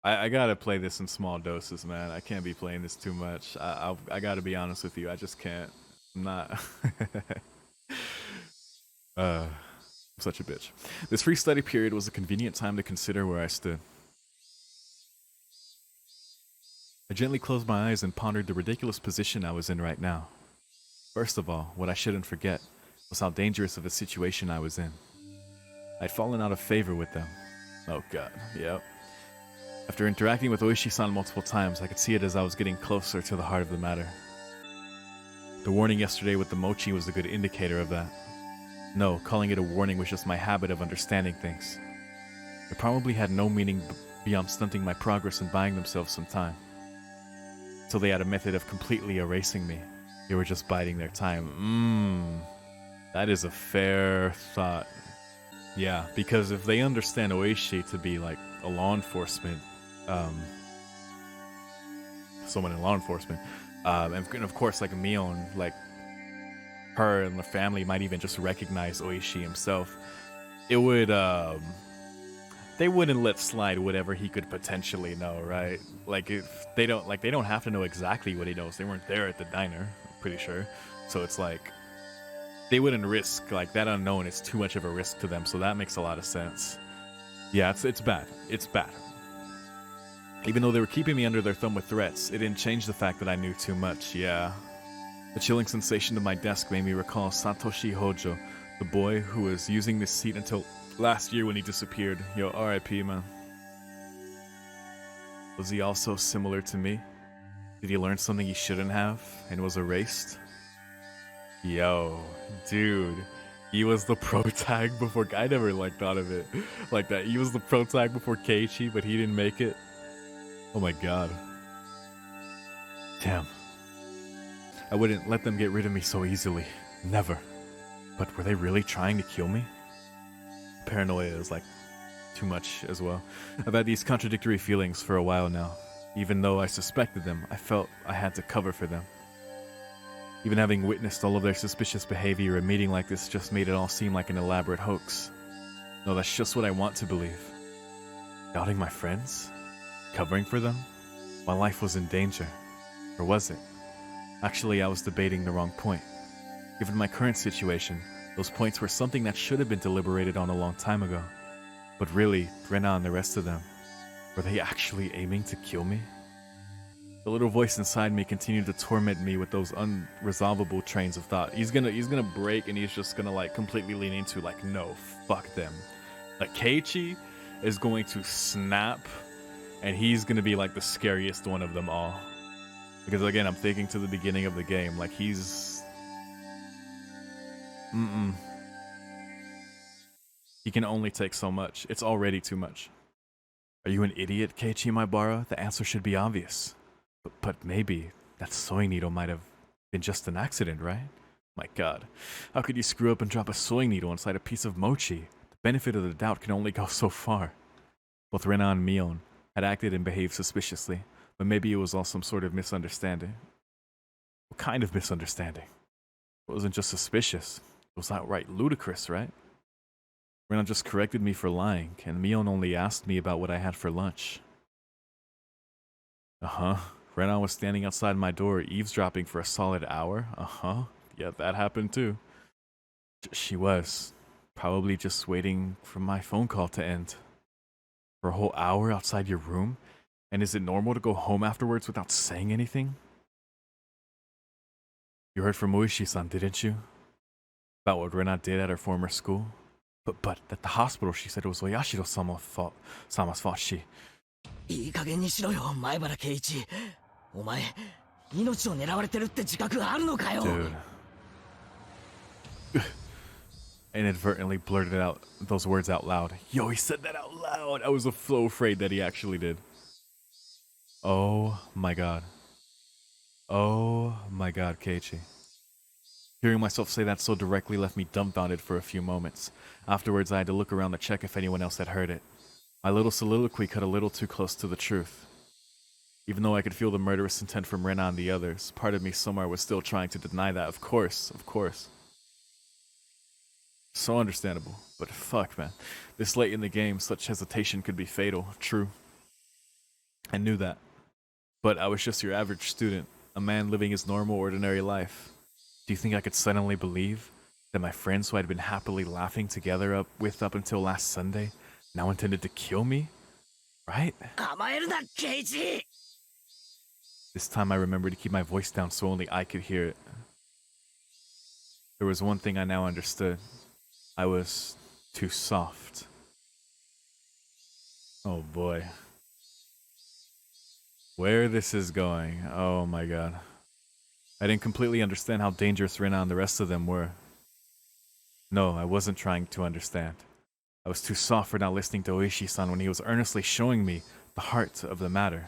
I gotta play this in small doses, man. I can't be playing this too much. I gotta be honest with you. I just can't. I'm not. I'm such a bitch. This free study period was a convenient time to consider where I stood. I gently closed my eyes and pondered the ridiculous position I was in right now. First of all, what I shouldn't forget was how dangerous of a situation I was in. I'd fallen out of favor with them. Oh god, yep. After interacting with Oishi-san multiple times, I could see it as I was getting closer to the heart of the matter. The warning yesterday with the mochi was a good indicator of that. No, calling it a warning was just my habit of understanding things. It probably had no meaning beyond stunting my progress and buying themselves some time. So they had a method of completely erasing me. They were just biding their time. That is a fair thought. Yeah, because if they understand Oishi to be like a law enforcement, someone in law enforcement, and of course like Mion, like her and the family might even just recognize Oishi himself, it would they wouldn't let slide whatever he could potentially know, right? Like if they don't have to know exactly what he knows. They weren't there at the diner, I'm pretty sure. So it's like they wouldn't risk, like, that unknown is too much of a risk to them, so that makes a lot of sense. Yeah, it's bad. It's bad. Even though they were keeping me under their thumb with threats, it didn't change the fact that I knew too much, yeah. The chilling sensation of my desk made me recall Satoshi Hojo, the boy who was using this seat until last year when he disappeared. Yo, R.I.P., man. Was he also similar to me? Did he learn something he shouldn't have and was erased? Yo, dude. He was the pro tag before... I never, like, thought of it like that. He was the pro tag before Keiichi, but he didn't make it. Oh my god. Damn. I wouldn't let them get rid of me so easily. Never. But were they really trying to kill me? Paranoia is, like, too much as well. I've had these contradictory feelings for a while now. Even though I suspected them, I felt I had to cover for them. Even having witnessed all of their suspicious behavior, a meeting like this just made it all seem like an elaborate hoax. No, that's just what I want to believe. Doubting my friends? Covering for them? My life was in danger. Or was it? Actually, I was debating the wrong point. Given my current situation, those points were something that should have been deliberated on a long time ago. But really, Rena and the rest of them, were they actually aiming to kill me? The little voice inside me continued to torment me with those unresolvable trains of thought. He's gonna break, and he's just gonna, like, completely lean into, like, no, fuck them. Like, Keiichi is going to snap, and he's gonna be, like, the scariest one of them all. Because, again, I'm thinking to the beginning of the game, like, he's... He can only take so much. It's already too much. Are you an idiot, Keiichi Maibara? The answer should be obvious. But maybe that sewing needle might have been just an accident, right? My god. How could you screw up and drop a sewing needle inside a piece of mochi? The benefit of the doubt can only go so far. Both Rena and Mion had acted and behaved suspiciously, but maybe it was all some sort of misunderstanding. What kind of misunderstanding? It wasn't just suspicious. It was outright ludicrous, right? Rena just corrected me for lying, and Mion only asked me about what I had for lunch. Uh-huh. Rena was standing outside my door, eavesdropping for a solid hour. Uh-huh. Yeah, that happened too. She was. Probably just waiting for my phone call to end. For a whole hour outside your room? And is it normal to go home afterwards without saying anything? You heard from Muishi-san, didn't you? About what Rena did at her former school? But at the hospital she said it was Oyashiro-sama's fault. She... いい加減にしろよ、前原圭一。お前、命を狙われてるって自覚あるのかよ。 Dude. Inadvertently blurted out those words out loud. Yo, he said that out loud. I was so afraid that he actually did. Oh my god. Oh my god, Keiichi. Hearing myself say that so directly left me dumbfounded for a few moments. Afterwards, I had to look around to check if anyone else had heard it. My little soliloquy cut a little too close to the truth. Even though I could feel the murderous intent from Rena and the others, part of me somewhere was still trying to deny that. Of course. So understandable. But fuck, man. This late in the game, such hesitation could be fatal. True. I knew that. But I was just your average student, a man living his normal, ordinary life. Do you think I could suddenly believe that my friends who I'd been happily laughing together up until last Sunday now intended to kill me? Right? 甘えるな、圭一。 This time I remembered to keep my voice down so only I could hear it. There was one thing I now understood. I was too soft. Oh boy. Where this is going. Oh my god. I didn't completely understand how dangerous Rena and the rest of them were. No, I wasn't trying to understand. I was too soft for not listening to Oishi-san when he was earnestly showing me the heart of the matter.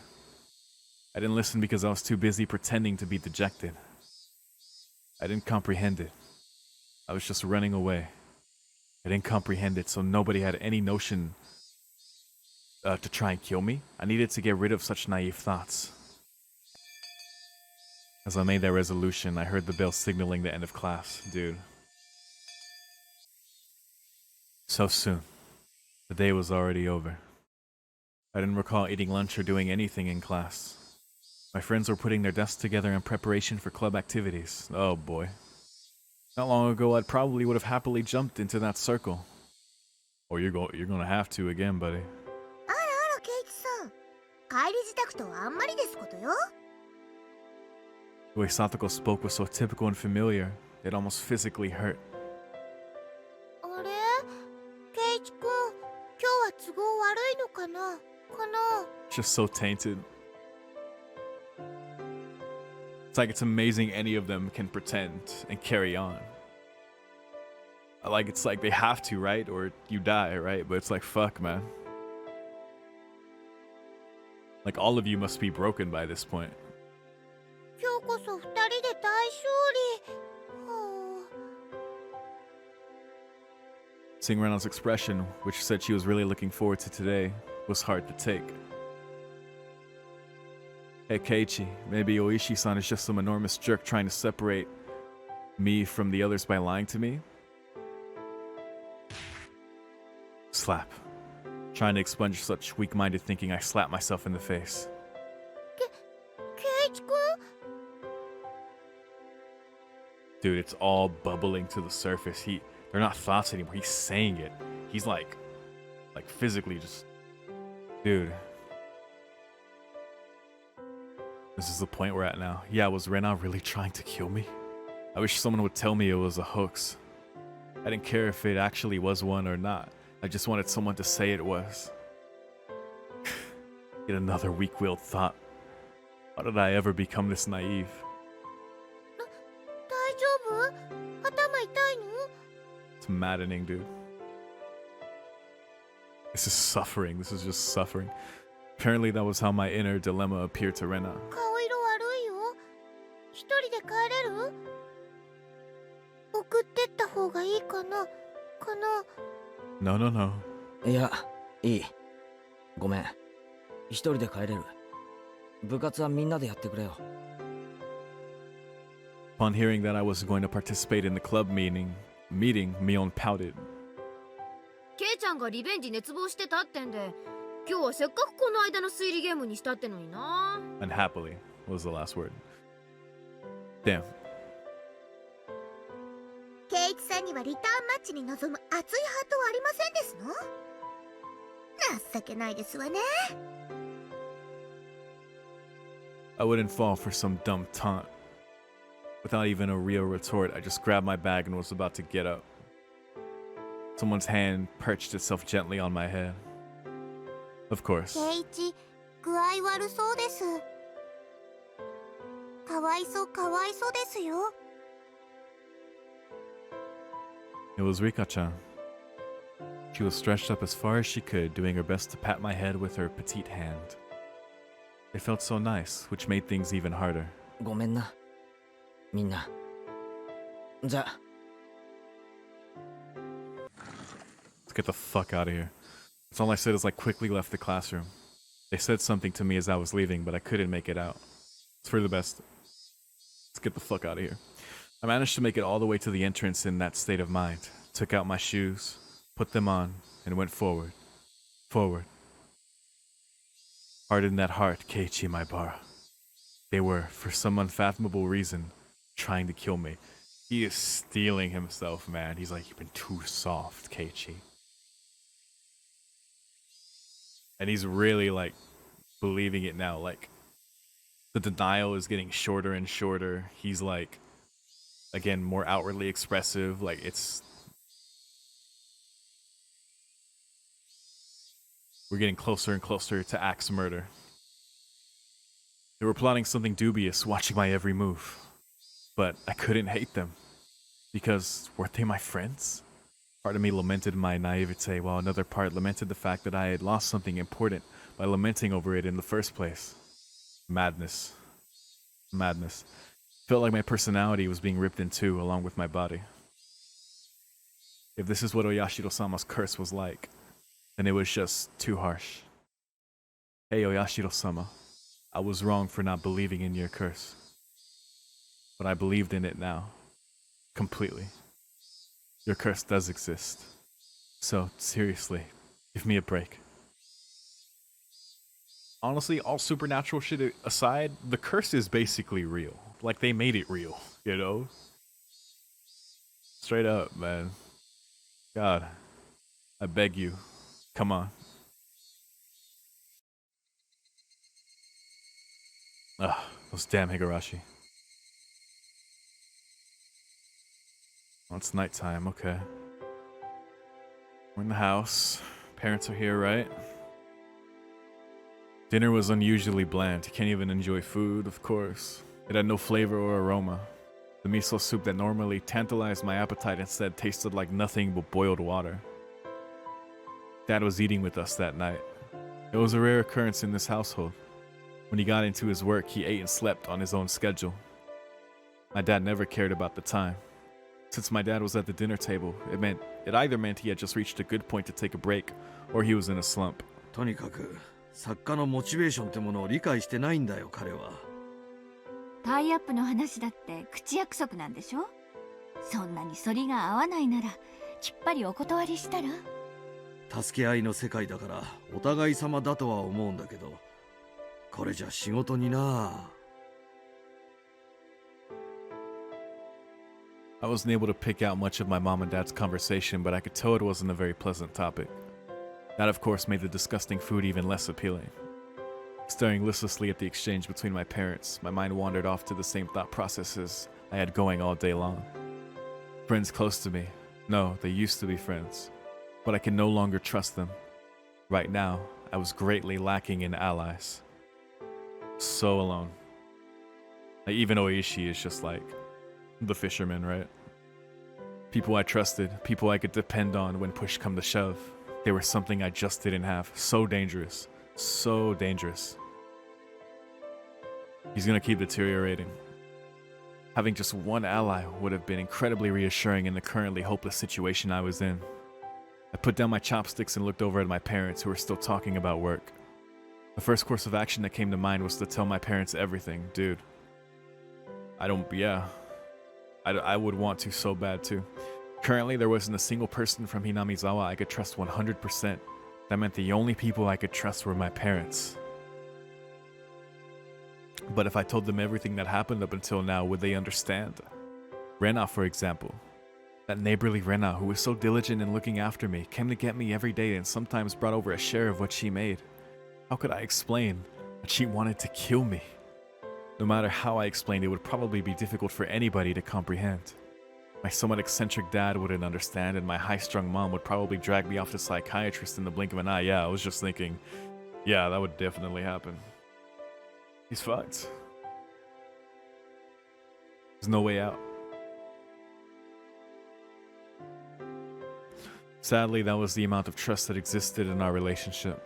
I didn't listen because I was too busy pretending to be dejected. I didn't comprehend it. I was just running away. I didn't comprehend it, so nobody had any notion to try and kill me. I needed to get rid of such naive thoughts. As I made that resolution, I heard the bell signaling the end of class. Dude. So soon. The day was already over. I didn't recall eating lunch or doing anything in class. My friends were putting their desks together in preparation for club activities. Oh boy. Not long ago, I probably would have happily jumped into that circle. Or you're gonna have to again, buddy. あらあらケイチさん、帰り支度とはあんまりですことよ。 The way Satoko spoke was so typical and familiar, it almost physically hurt. あれケイチくん、今日は都合悪いのかな Just so tainted. It's like it's amazing any of them can pretend and carry on. Like, it's like they have to, right? Or you die, right? But it's like, fuck, man. Like, all of you must be broken by this point. 今日こそ二人で大勝利。はあ Seeing Rena's expression, which said she was really looking forward to today, was hard to take. Hey Keiichi, maybe Oishi-san is just some enormous jerk trying to separate me from the others by lying to me? Slap. Trying to expunge such weak-minded thinking, I slapped myself in the face. ケイチくん Dude, it's all bubbling to the surface. They're not thoughts anymore. He's saying it. He's like physically just... Dude. This is the point we're at now. Yeah, was Rena really trying to kill me? I wish someone would tell me it was a hoax. I didn't care if it actually was one or not. I just wanted someone to say it was. Yet another weak-willed thought. How did I ever become this naive? 大丈夫頭痛いの It's maddening, dude. This is suffering. This is just suffering. Apparently that was how my inner dilemma appeared to Rena. 顔色悪いよ。一人で帰れる送ってった方がいいかな No, no, no. いや、いい。ごめん。一人で帰れる。部活はみんなでやってくれよ。Upon hearing that I was going to participate in the club meeting, Mion pouted. ケイちゃんがリベンジ熱望してたってんで、今日はせっかくこの間の推理ゲームにしたってのにな。Unhappily was the last word. Damn. ケイチさんにはリターンマッチに臨む熱いハートはありませんですの情けないですわね。 I wouldn't fall for some dumb taunt. Without even a real retort, I just grabbed my bag and was about to get up. Someone's hand perched itself gently on my head. Of course. ケイチ、具合悪そうです。かわいそうですよ。 It was Rika-chan. She was stretched up as far as she could, doing her best to pat my head with her petite hand. It felt so nice, which made things even harder. ごめんな。みんな。じゃあ。 Let's get the fuck out of here. That's all I said as I quickly left the classroom. They said something to me as I was leaving, but I couldn't make it out. It's for the best. Let's get the fuck out of here. I managed to make it all the way to the entrance in that state of mind. Took out my shoes, put them on, and went forward. Forward. Harden that heart, Keiichi Maibara. They were, for some unfathomable reason, trying to kill me. He is stealing himself, man. He's like, you've been too soft, Keiichi. And he's really, like, believing it now. Like, the denial is getting shorter and shorter. He's, like, again, more outwardly expressive. Like, it's... We're getting closer and closer to Axe murder. They were plotting something dubious, watching my every move. But I couldn't hate them. Because, weren't they my friends? Part of me lamented my naivete, while another part lamented the fact that I had lost something important by lamenting over it in the first place. Madness. Madness. Felt like my personality was being ripped in two, along with my body. If this is what Oyashiro-sama's curse was like, then it was just too harsh. Hey Oyashiro-sama, I was wrong for not believing in your curse. But I believed in it now. Completely. Your curse does exist. So, seriously, Give me a break. Honestly, all supernatural shit aside, the curse is basically real. Like, they made it real, you know? Straight up, man. God, I beg you. Come on. Ugh, those damn Higurashi. Oh, it's nighttime, okay. We're in the house. Parents are here, right? Dinner was unusually bland. You can't even enjoy food, of course. It had no flavor or aroma. The miso soup that normally tantalized my appetite instead tasted like nothing but boiled water. Dad was eating with us that night. It was a rare occurrence in this household. When he got into his work, he ate and slept on his own schedule. My dad never cared about the time. Since my dad was at the dinner table, it either meant he had just reached a good point to take a break, or he was in a slump. とにかく作家のモチベーションってものを理解してないんだよ彼は。タイアップの話だって口約束なんでしょ。そんなに反りが合わないならきっぱりお断りしたら。助け合いの世界だからお互い様だとは思うんだけど、これじゃ仕事にな。I wasn't able to pick out much of my mom and dad's conversation, but I could tell it wasn't a very pleasant topic. That, of course, made the disgusting food even less appealing. Staring listlessly at the exchange between my parents, my mind wandered off to the same thought processes I had going all day long. Friends close to me. No, they used to be friends. But I can no longer trust them. Right now, I was greatly lacking in allies. So alone. Like, even Oishi is just like the fisherman, right? People I trusted, people I could depend on when push come to shove. They were something I just didn't have. So dangerous. So dangerous. He's gonna keep deteriorating. Having just one ally would have been incredibly reassuring in the currently hopeless situation I was in. I put down my chopsticks and looked over at my parents, who were still talking about work. The first course of action that came to mind was to tell my parents everything. Dude, I would want to so bad too. Currently, there wasn't a single person from Hinamizawa I could trust 100%. That meant the only people I could trust were my parents. But if I told them everything that happened up until now, would they understand? Rena, for example. That neighborly Rena, who was so diligent in looking after me, came to get me every day and sometimes brought over a share of what she made. How could I explain that she wanted to kill me? No matter how I explained, it would probably be difficult for anybody to comprehend. My somewhat eccentric dad wouldn't understand, and my high-strung mom would probably drag me off to a psychiatrist in the blink of an eye. Yeah, I was just thinking, yeah, that would definitely happen. He's fucked. There's no way out. Sadly, that was the amount of trust that existed in our relationship.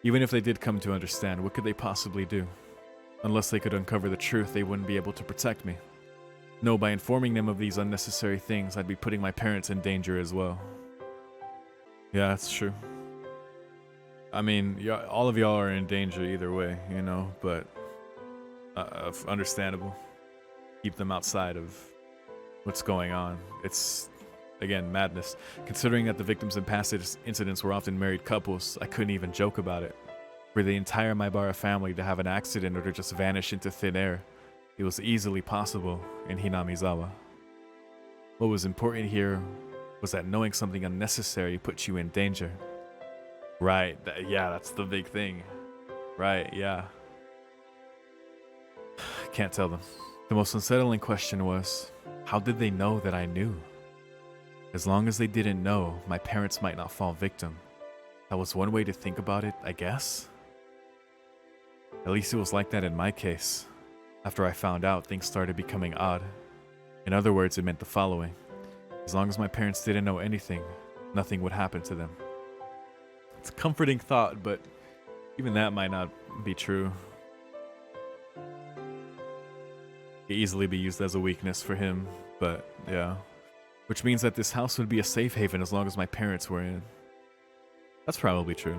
Even if they did come to understand, what could they possibly do? Unless they could uncover the truth, they wouldn't be able to protect me. No, by informing them of these unnecessary things, I'd be putting my parents in danger as well. Yeah, that's true. I mean, all of y'all are in danger either way, you know, but understandable. Keep them outside of what's going on. It's, again, madness. Considering that the victims in past incidents were often married couples, I couldn't even joke about it. For the entire Maibara family to have an accident or to just vanish into thin air, it was easily possible in Hinamizawa. What was important here was that knowing something unnecessary put you in danger. Right, yeah, that's the big thing. Right, yeah. Can't tell them. The most unsettling question was, how did they know that I knew? As long as they didn't know, my parents might not fall victim. That was one way to think about it, I guess? At least it was like that in my case. After I found out, things started becoming odd. In other words, it meant the following. As long as my parents didn't know anything, nothing would happen to them. It's a comforting thought, but even that might not be true. It could easily be used as a weakness for him, but yeah. Which means that this house would be a safe haven as long as my parents were in. That's probably true.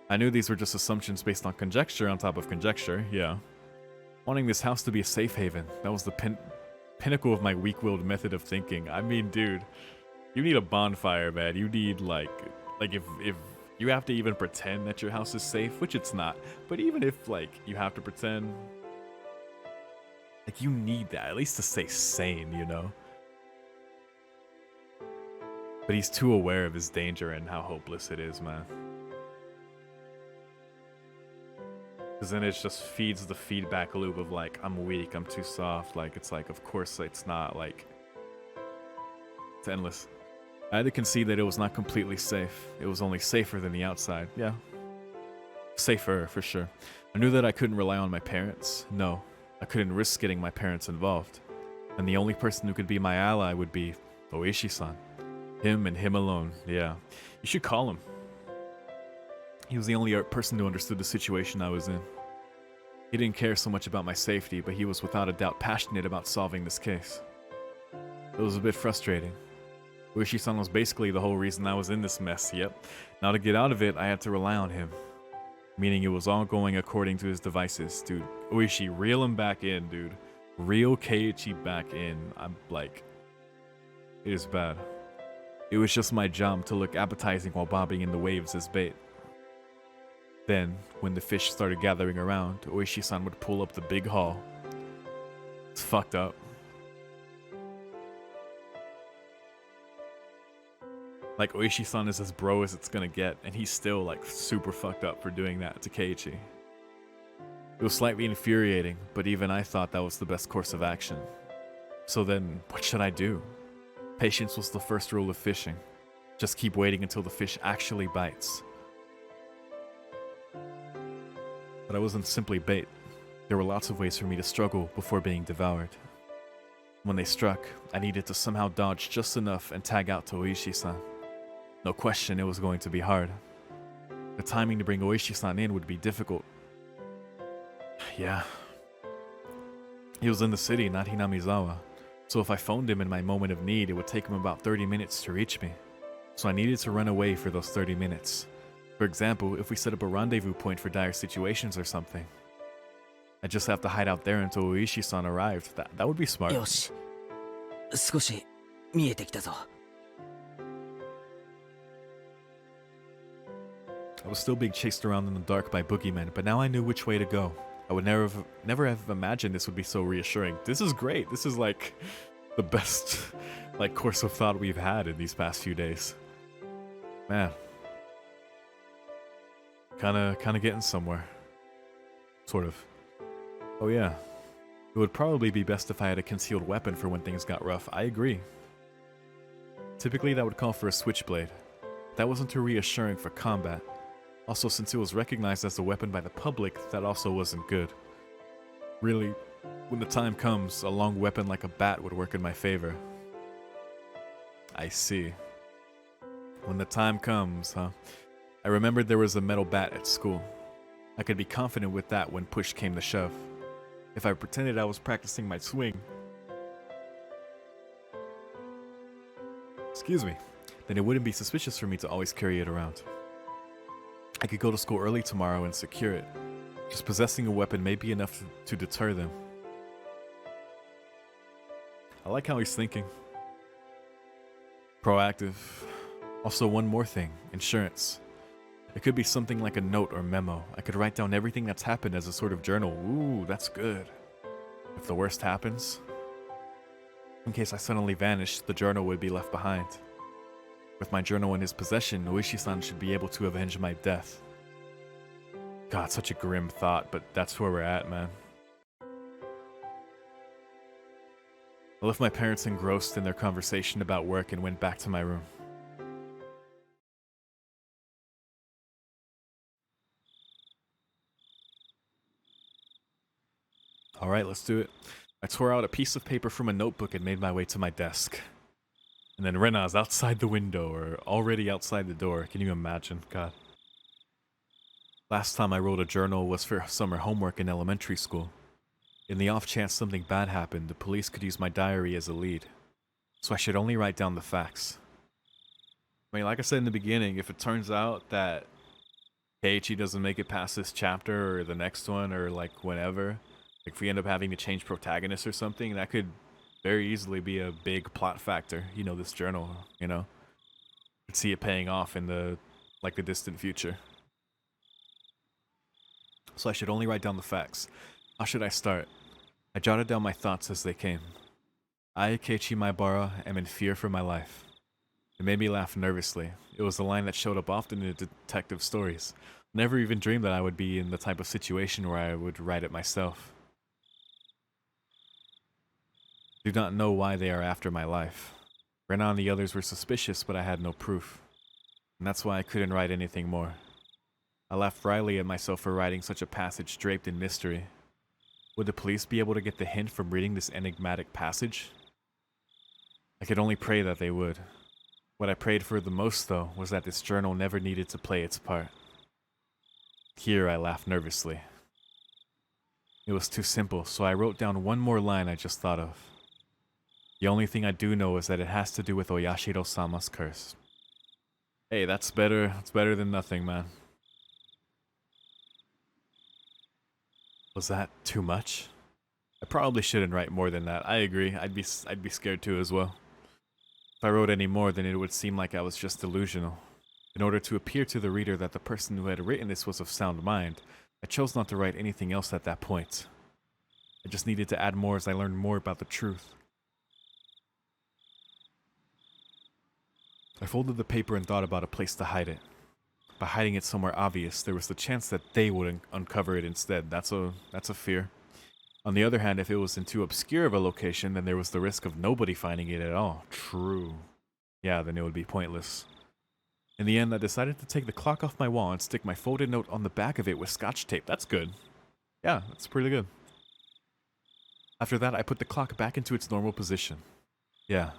I knew these were just assumptions based on conjecture on top of conjecture, yeah. Wanting this house to be a safe haven, that was the pinnacle of my weak-willed method of thinking. I mean, dude, You need a bonfire, man. You need like if you have to even pretend that your house is safe, which it's not. But even if like you have to pretend, like you need that at least to stay sane, you know. But he's too aware of his danger and how hopeless it is, man. Because then it just feeds the feedback loop of like, I'm weak, I'm too soft. Like, it's like, of course it's not, like, it's endless. I had to concede that it was not completely safe. It was only safer than the outside. Yeah. Safer, for sure. I knew that I couldn't rely on my parents. No, I couldn't risk getting my parents involved. And the only person who could be my ally would be Oishi-san. Him and him alone, yeah. You should call him. He was the only person who understood the situation I was in. He didn't care so much about my safety, but he was without a doubt passionate about solving this case. It was a bit frustrating. Oishi-san was basically the whole reason I was in this mess, yep. Now to get out of it, I had to rely on him. Meaning it was all going according to his devices. Dude, Oishi, reel him back in, dude. Reel Keiichi back in. I'm like, it is bad. It was just my job to look appetizing while bobbing in the waves as bait. Then, when the fish started gathering around, Oishi-san would pull up the big haul. It's fucked up. Like, Oishi-san is as bro as it's gonna get, and he's still, like, super fucked up for doing that to Keiichi. It was slightly infuriating, but even I thought that was the best course of action. So then, what should I do? Patience was the first rule of fishing. Just keep waiting until the fish actually bites. But I wasn't simply bait. There were lots of ways for me to struggle before being devoured. When they struck, I needed to somehow dodge just enough and tag out to Oishi-san. No question, it was going to be hard. The timing to bring Oishi-san in would be difficult. Yeah. He was in the city, not Hinamizawa. So if I phoned him in my moment of need, it would take him about 30 minutes to reach me. So I needed to run away for those 30 minutes. For example, if we set up a rendezvous point for dire situations or something. I'd just have to hide out there until Oishi-san arrived. That would be smart. よし。少し見えてきたぞ。I was still being chased around in the dark by boogeymen, but now I knew which way to go. I would never have imagined this would be so reassuring. This is great. This is like the best like course of thought we've had in these past few days. Man. Kinda getting somewhere. Sort of. Oh yeah. It would probably be best if I had a concealed weapon for when things got rough. I agree. Typically that would call for a switchblade. That wasn't too reassuring for combat. Also, since it was recognized as a weapon by the public, that also wasn't good. Really, when the time comes, a long weapon like a bat would work in my favor. I see. When the time comes, huh? I remembered there was a metal bat at school. I could be confident with that when push came to shove. If I pretended I was practicing my swing, excuse me, then it wouldn't be suspicious for me to always carry it around. I could go to school early tomorrow and secure it. Just possessing a weapon may be enough to deter them. I like how he's thinking. Proactive. Also, one more thing. Insurance. It could be something like a note or memo. I could write down everything that's happened as a sort of journal. Ooh, that's good. If the worst happens, in case I suddenly vanish, the journal would be left behind. With my journal in his possession, Oishi-san should be able to avenge my death. God, such a grim thought, but that's where we're at, man. I left my parents engrossed in their conversation about work and went back to my room. Alright, let's do it. I tore out a piece of paper from a notebook and made my way to my desk. And then Rena's outside the window, or already outside the door. Can you imagine? God. Last time I wrote a journal was for summer homework in elementary school. In the off chance something bad happened, the police could use my diary as a lead. So I should only write down the facts. I mean, like I said in the beginning, if it turns out that Keiichi doesn't make it past this chapter or the next one or like whenever, like if we end up having to change protagonists or something, that could very easily be a big plot factor. You know, this journal, you know. Could see it paying off in the distant future. So I should only write down the facts. How should I start? I jotted down my thoughts as they came. I, Keiichi Maibara, am in fear for my life. It made me laugh nervously. It was a line that showed up often in detective stories. Never even dreamed that I would be in the type of situation where I would write it myself. Do not know why they are after my life. Rena and the others were suspicious, but I had no proof. And that's why I couldn't write anything more. I laughed wryly at myself for writing such a passage draped in mystery. Would the police be able to get the hint from reading this enigmatic passage? I could only pray that they would. What I prayed for the most, though, was that this journal never needed to play its part. Here I laughed nervously. It was too simple, so I wrote down one more line I just thought of. The only thing I do know is that it has to do with Oyashiro-sama's curse. Hey, that's better. That's better than nothing, man. Was that too much? I probably shouldn't write more than that. I agree. I'd be scared too as well. If I wrote any more, then it would seem like I was just delusional. In order to appear to the reader that the person who had written this was of sound mind, I chose not to write anything else at that point. I just needed to add more as I learned more about the truth. I folded the paper and thought about a place to hide it. By hiding it somewhere obvious, there was the chance that they would uncover it instead. That's a fear. On the other hand, if it was in too obscure of a location, then there was the risk of nobody finding it at all. True. Yeah, then it would be pointless. In the end, I decided to take the clock off my wall and stick my folded note on the back of it with scotch tape. That's good. Yeah, that's pretty good. After that, I put the clock back into its normal position. Yeah.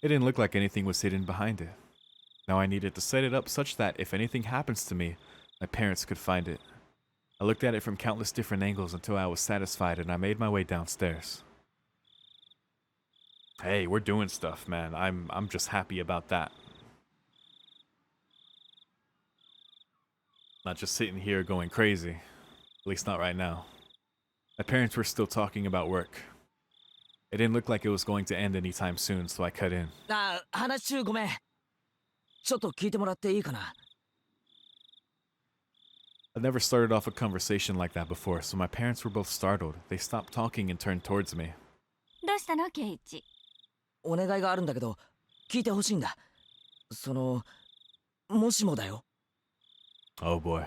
It didn't look like anything was hidden behind it. Now I needed to set it up such that if anything happens to me, my parents could find it. I looked at it from countless different angles until I was satisfied, and I made my way downstairs. Hey, we're doing stuff, man. I'm just happy about that. Not just sitting here going crazy. At least not right now. My parents were still talking about work. It didn't look like it was going to end anytime soon, so I cut in. 話中ごめん。ちょっと聞いてもらっていいかな。I've never started off a conversation like that before, so my parents were both startled. They stopped talking and turned towards me. どうしたのケイチ？お願いがあるんだけど、聞いてほしいんだ。もしもだよ。Oh boy.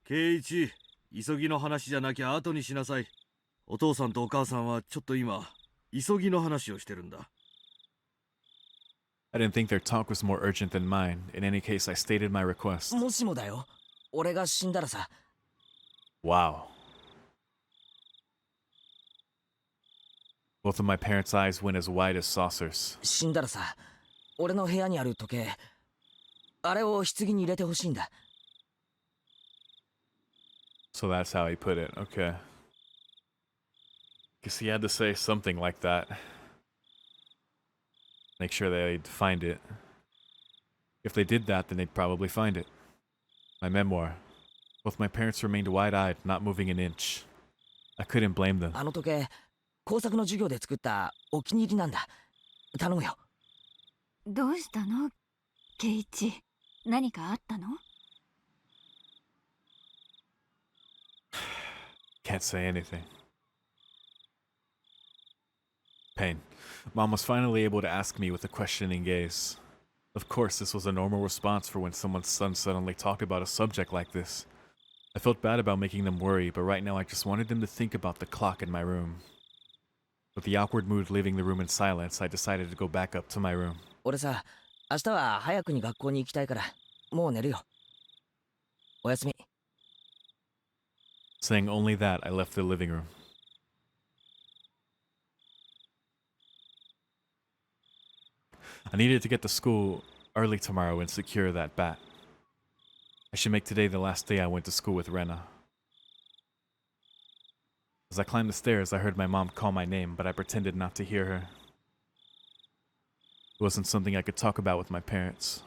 圭一、急ぎの話じゃなきゃ後にしなさい。お父さんとお母さんはちょっと今、急ぎの話をしてるんだ。I didn't think their talk was more urgent than mine. In any case, I stated my request. もしもだよ。俺が死んだらさ。Wow. Both of my parents' eyes went as wide as saucers. 死んだらさ、俺の部屋にある時計、あれを棺に入れてほしいんだ。So that's how he put it. Okay. Guess he had to say something like that. Make sure they'd find it. If they did that, then they'd probably find it. My memoir. Both my parents remained wide-eyed, not moving an inch. I couldn't blame them. あの時計、工作の授業で作ったお気に入りなんだ。頼むよ。どうしたのケイチ？何かあったの？ Can't say anything. Pain. Mom was finally able to ask me with a questioning gaze. Of course, this was a normal response for when someone's son suddenly talked about a subject like this. I felt bad about making them worry, but right now I just wanted them to think about the clock in my room. With the awkward mood leaving the room in silence, I decided to go back up to my room. 俺さ、明日は早くに学校に行きたいから、もう寝るよ。おやすみ。Saying only that, I left the living room. I needed to get to school early tomorrow and secure that bat. I should make today the last day I went to school with Rena. As I climbed the stairs, I heard my mom call my name, but I pretended not to hear her. It wasn't something I could talk about with my parents.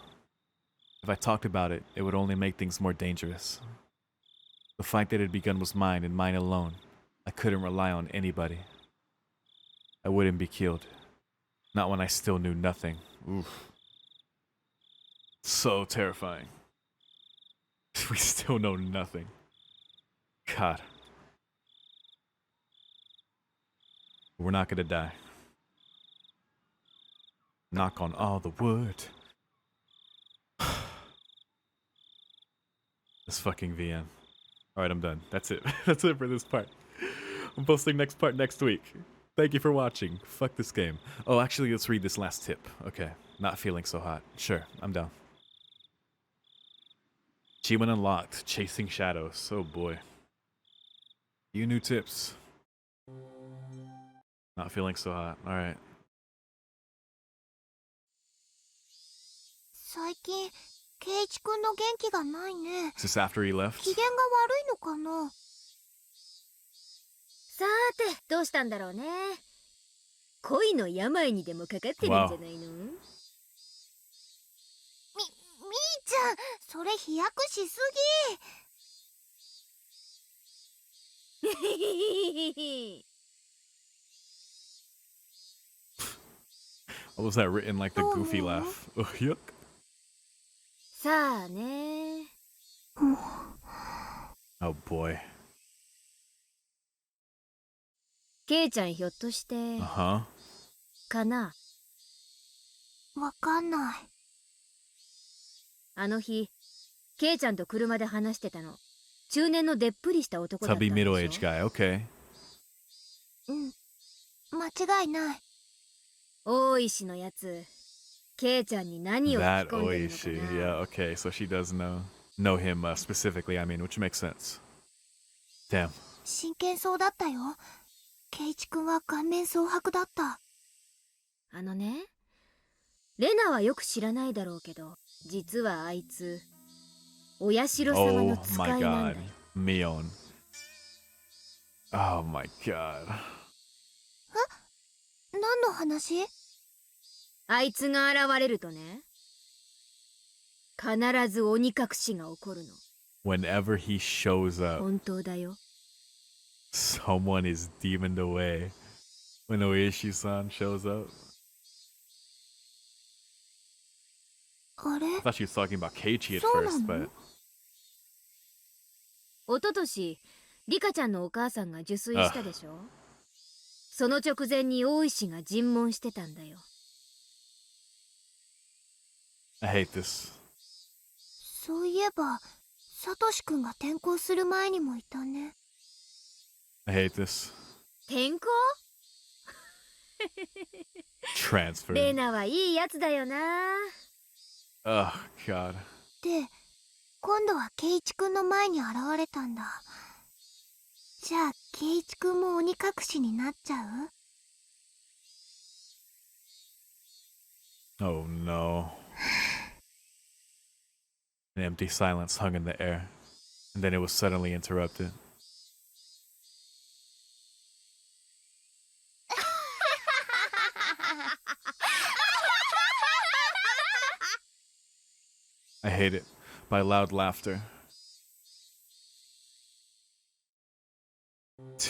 If I talked about it, it would only make things more dangerous. The fight that had begun was mine and mine alone. I couldn't rely on anybody. I wouldn't be killed. Not when I still knew nothing. Oof. So terrifying. We still know nothing. God. We're not gonna die. Knock on all the wood. This fucking VM. Alright, I'm done. That's it. That's it for this part. I'm posting next part next week. Thank you for watching. Fuck this game. Oh, actually, let's read this last tip. Okay. Not feeling so hot. Sure, I'm down. Achievement unlocked. Chasing shadows. Oh boy. Few new tips. Not feeling so hot. Alright. 最近圭一くんの元気がないね。 Is this after he left? 機嫌が悪いのかな。さーてどうしたんだろうね。恋の病にでもかかってるんじゃないの？みーちゃん、それ飛躍しすぎ。 What was that written like the goofy laugh? Oh, yuck. さあね。 Oh boy. ケイちゃんひょっとして Uh-huh. かな。わかんない。あの日ケイちゃんと車で話してたの。中年のでっぷりした男だったんで Tubby しょ。 middle-aged guy. Okay. うん、間違いない。大石のやつ、ケイちゃんに何を吹 That き込んでるのか Oishi. な。 Yeah, okay. So she does know him specifically, I mean, which makes sense. Damn. 真剣そうだったよ。圭一くんは顔面蒼白だった。あのね、レナはよく知らないだろうけど、実はあいつお社様 Oh の使 my いなんだ god. よ。 Mion. Oh my god. 何の話？あいつが現れるとね、必ず鬼隠しが起こるの。 Whenever he shows up, 本当だよ。 someone is demoned away. When Oishi-san shows up. あれ？ I thought she was talking about Keiichi at そうな first, の？ but おととしリカちゃんのお母さんが受水したでしょ。その直前に大石が尋問してたんだよ。 I hate this. そういえば、サトシくんが転校する前にもいたね。 I hate this. 転校？ Transfer. レナはいいやつだよな。 Oh god. で、今度は圭一くんの前に現れたんだ。じゃあ圭一くんも鬼隠しになっちゃう？ Oh no. An empty silence hung in the air, and then it was suddenly interrupted. I hate it. By loud laughter.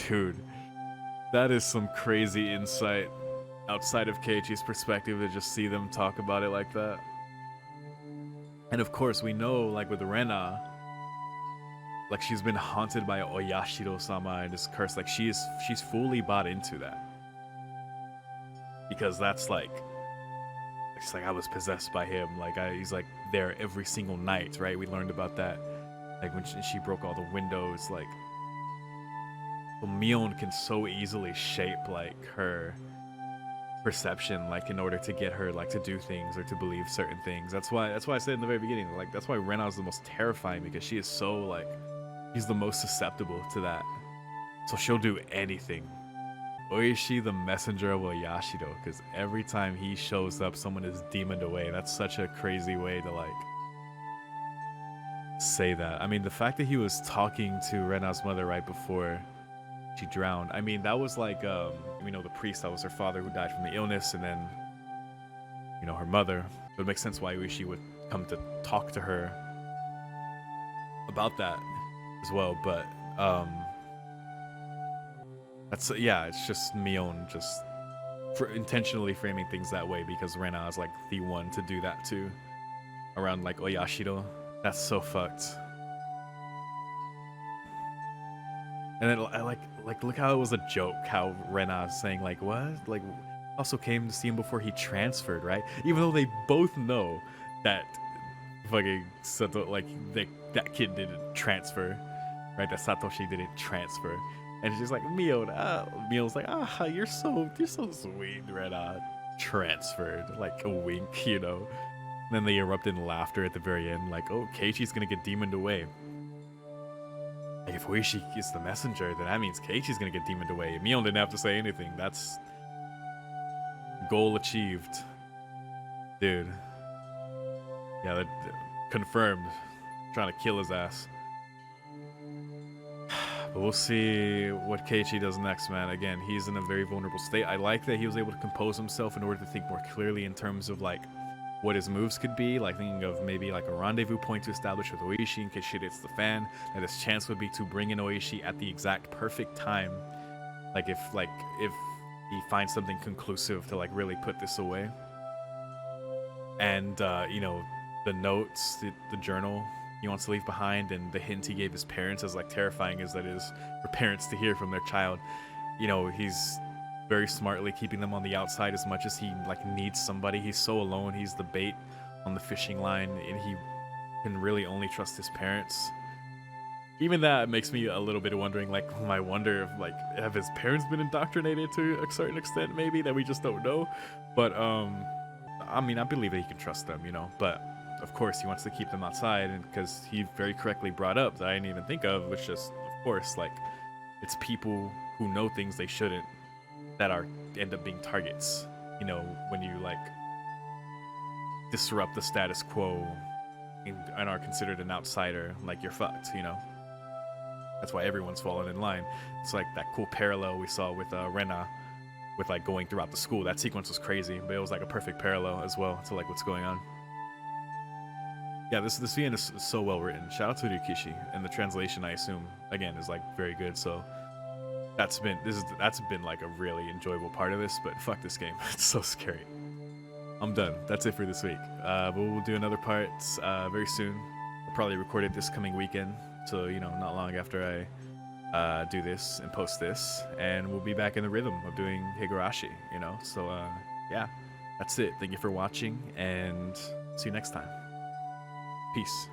Dude, that is some crazy insight outside of Keiichi's perspective to just see them talk about it like that. And of course, we know, like with Rena, like she's been haunted by Oyashiro-sama and his curse. Like she's fully bought into that. Because that's like, it's like I was possessed by him. Like he's like there every single night, right? We learned about that. Like when she broke all the windows, like Mion can so easily shape like her perception, like in order to get her like to do things or to believe certain things. That's why I said in the very beginning, like that's why Rena's the most terrifying, because she is so like, she's the most susceptible to that. So she'll do anything. Oishi, the messenger of Oyashiro, because every time he shows up, someone is demoned away. That's such a crazy way to like say that. I mean, the fact that he was talking to Rena's mother right before she drowned. I mean, that was like, you know, the priest, that was her father who died from the illness, and then, you know, her mother. It makes sense why Uishi would come to talk to her about that as well. But, that's, yeah, it's just Mion just intentionally framing things that way because Rena is like the one to do that too. Around like Oyashiro. That's so fucked. And then I like look how it was a joke how Rena is saying like what? Like also came to see him before he transferred, right? Even though they both know that fucking Sato, like that kid didn't transfer, right? That Satoshi didn't transfer. And she's like, Mio's like, you're so sweet, Rena. Transferred, like a wink, you know. And then they erupt in laughter at the very end, like, oh, Keiichi's gonna get demoned away. Like, if Oishi is the messenger, then that means Keiichi's gonna get demoned away. Mion didn't have to say anything. That's goal achieved. Dude. Yeah, that confirmed. Trying to kill his ass. But we'll see what Keiichi does next, man. Again, he's in a very vulnerable state. I like that he was able to compose himself in order to think more clearly in terms of, like, what his moves could be, like thinking of maybe like a rendezvous point to establish with Oishi in case shit hits the fan, that his chance would be to bring in Oishi at the exact perfect time. Like if he finds something conclusive to like really put this away. And you know, the notes, the journal he wants to leave behind, and the hint he gave his parents, as like terrifying as that is for parents to hear from their child. You know, he's very smartly keeping them on the outside as much as he like needs somebody. He's so alone. He's the bait on the fishing line, and he can really only trust his parents. Even that makes me a little bit wondering, like, I wonder if like have his parents been indoctrinated to a certain extent, maybe that we just don't know. But I mean, I believe that he can trust them, you know. But of course, he wants to keep them outside, and because he very correctly brought up that I didn't even think of, which just of course like it's people who know things they shouldn't that end up being targets. You know, when you like disrupt the status quo and are considered an outsider, like you're fucked, you know. That's why everyone's fallen in line. It's like that cool parallel we saw with Rena, with like going throughout the school. That sequence was crazy, but it was like a perfect parallel as well to like what's going on. Yeah, this VN is so well written. Shout out to Ryukishi, and the translation, I assume, again, is like very good. So that's been like a really enjoyable part of this. But fuck this game, it's so scary. I'm done. That's it for this week. But we'll do another part very soon. I'll probably record it this coming weekend, so you know, not long after I do this and post this, and we'll be back in the rhythm of doing Higurashi. You know, so yeah, that's it. Thank you for watching, and see you next time. Peace.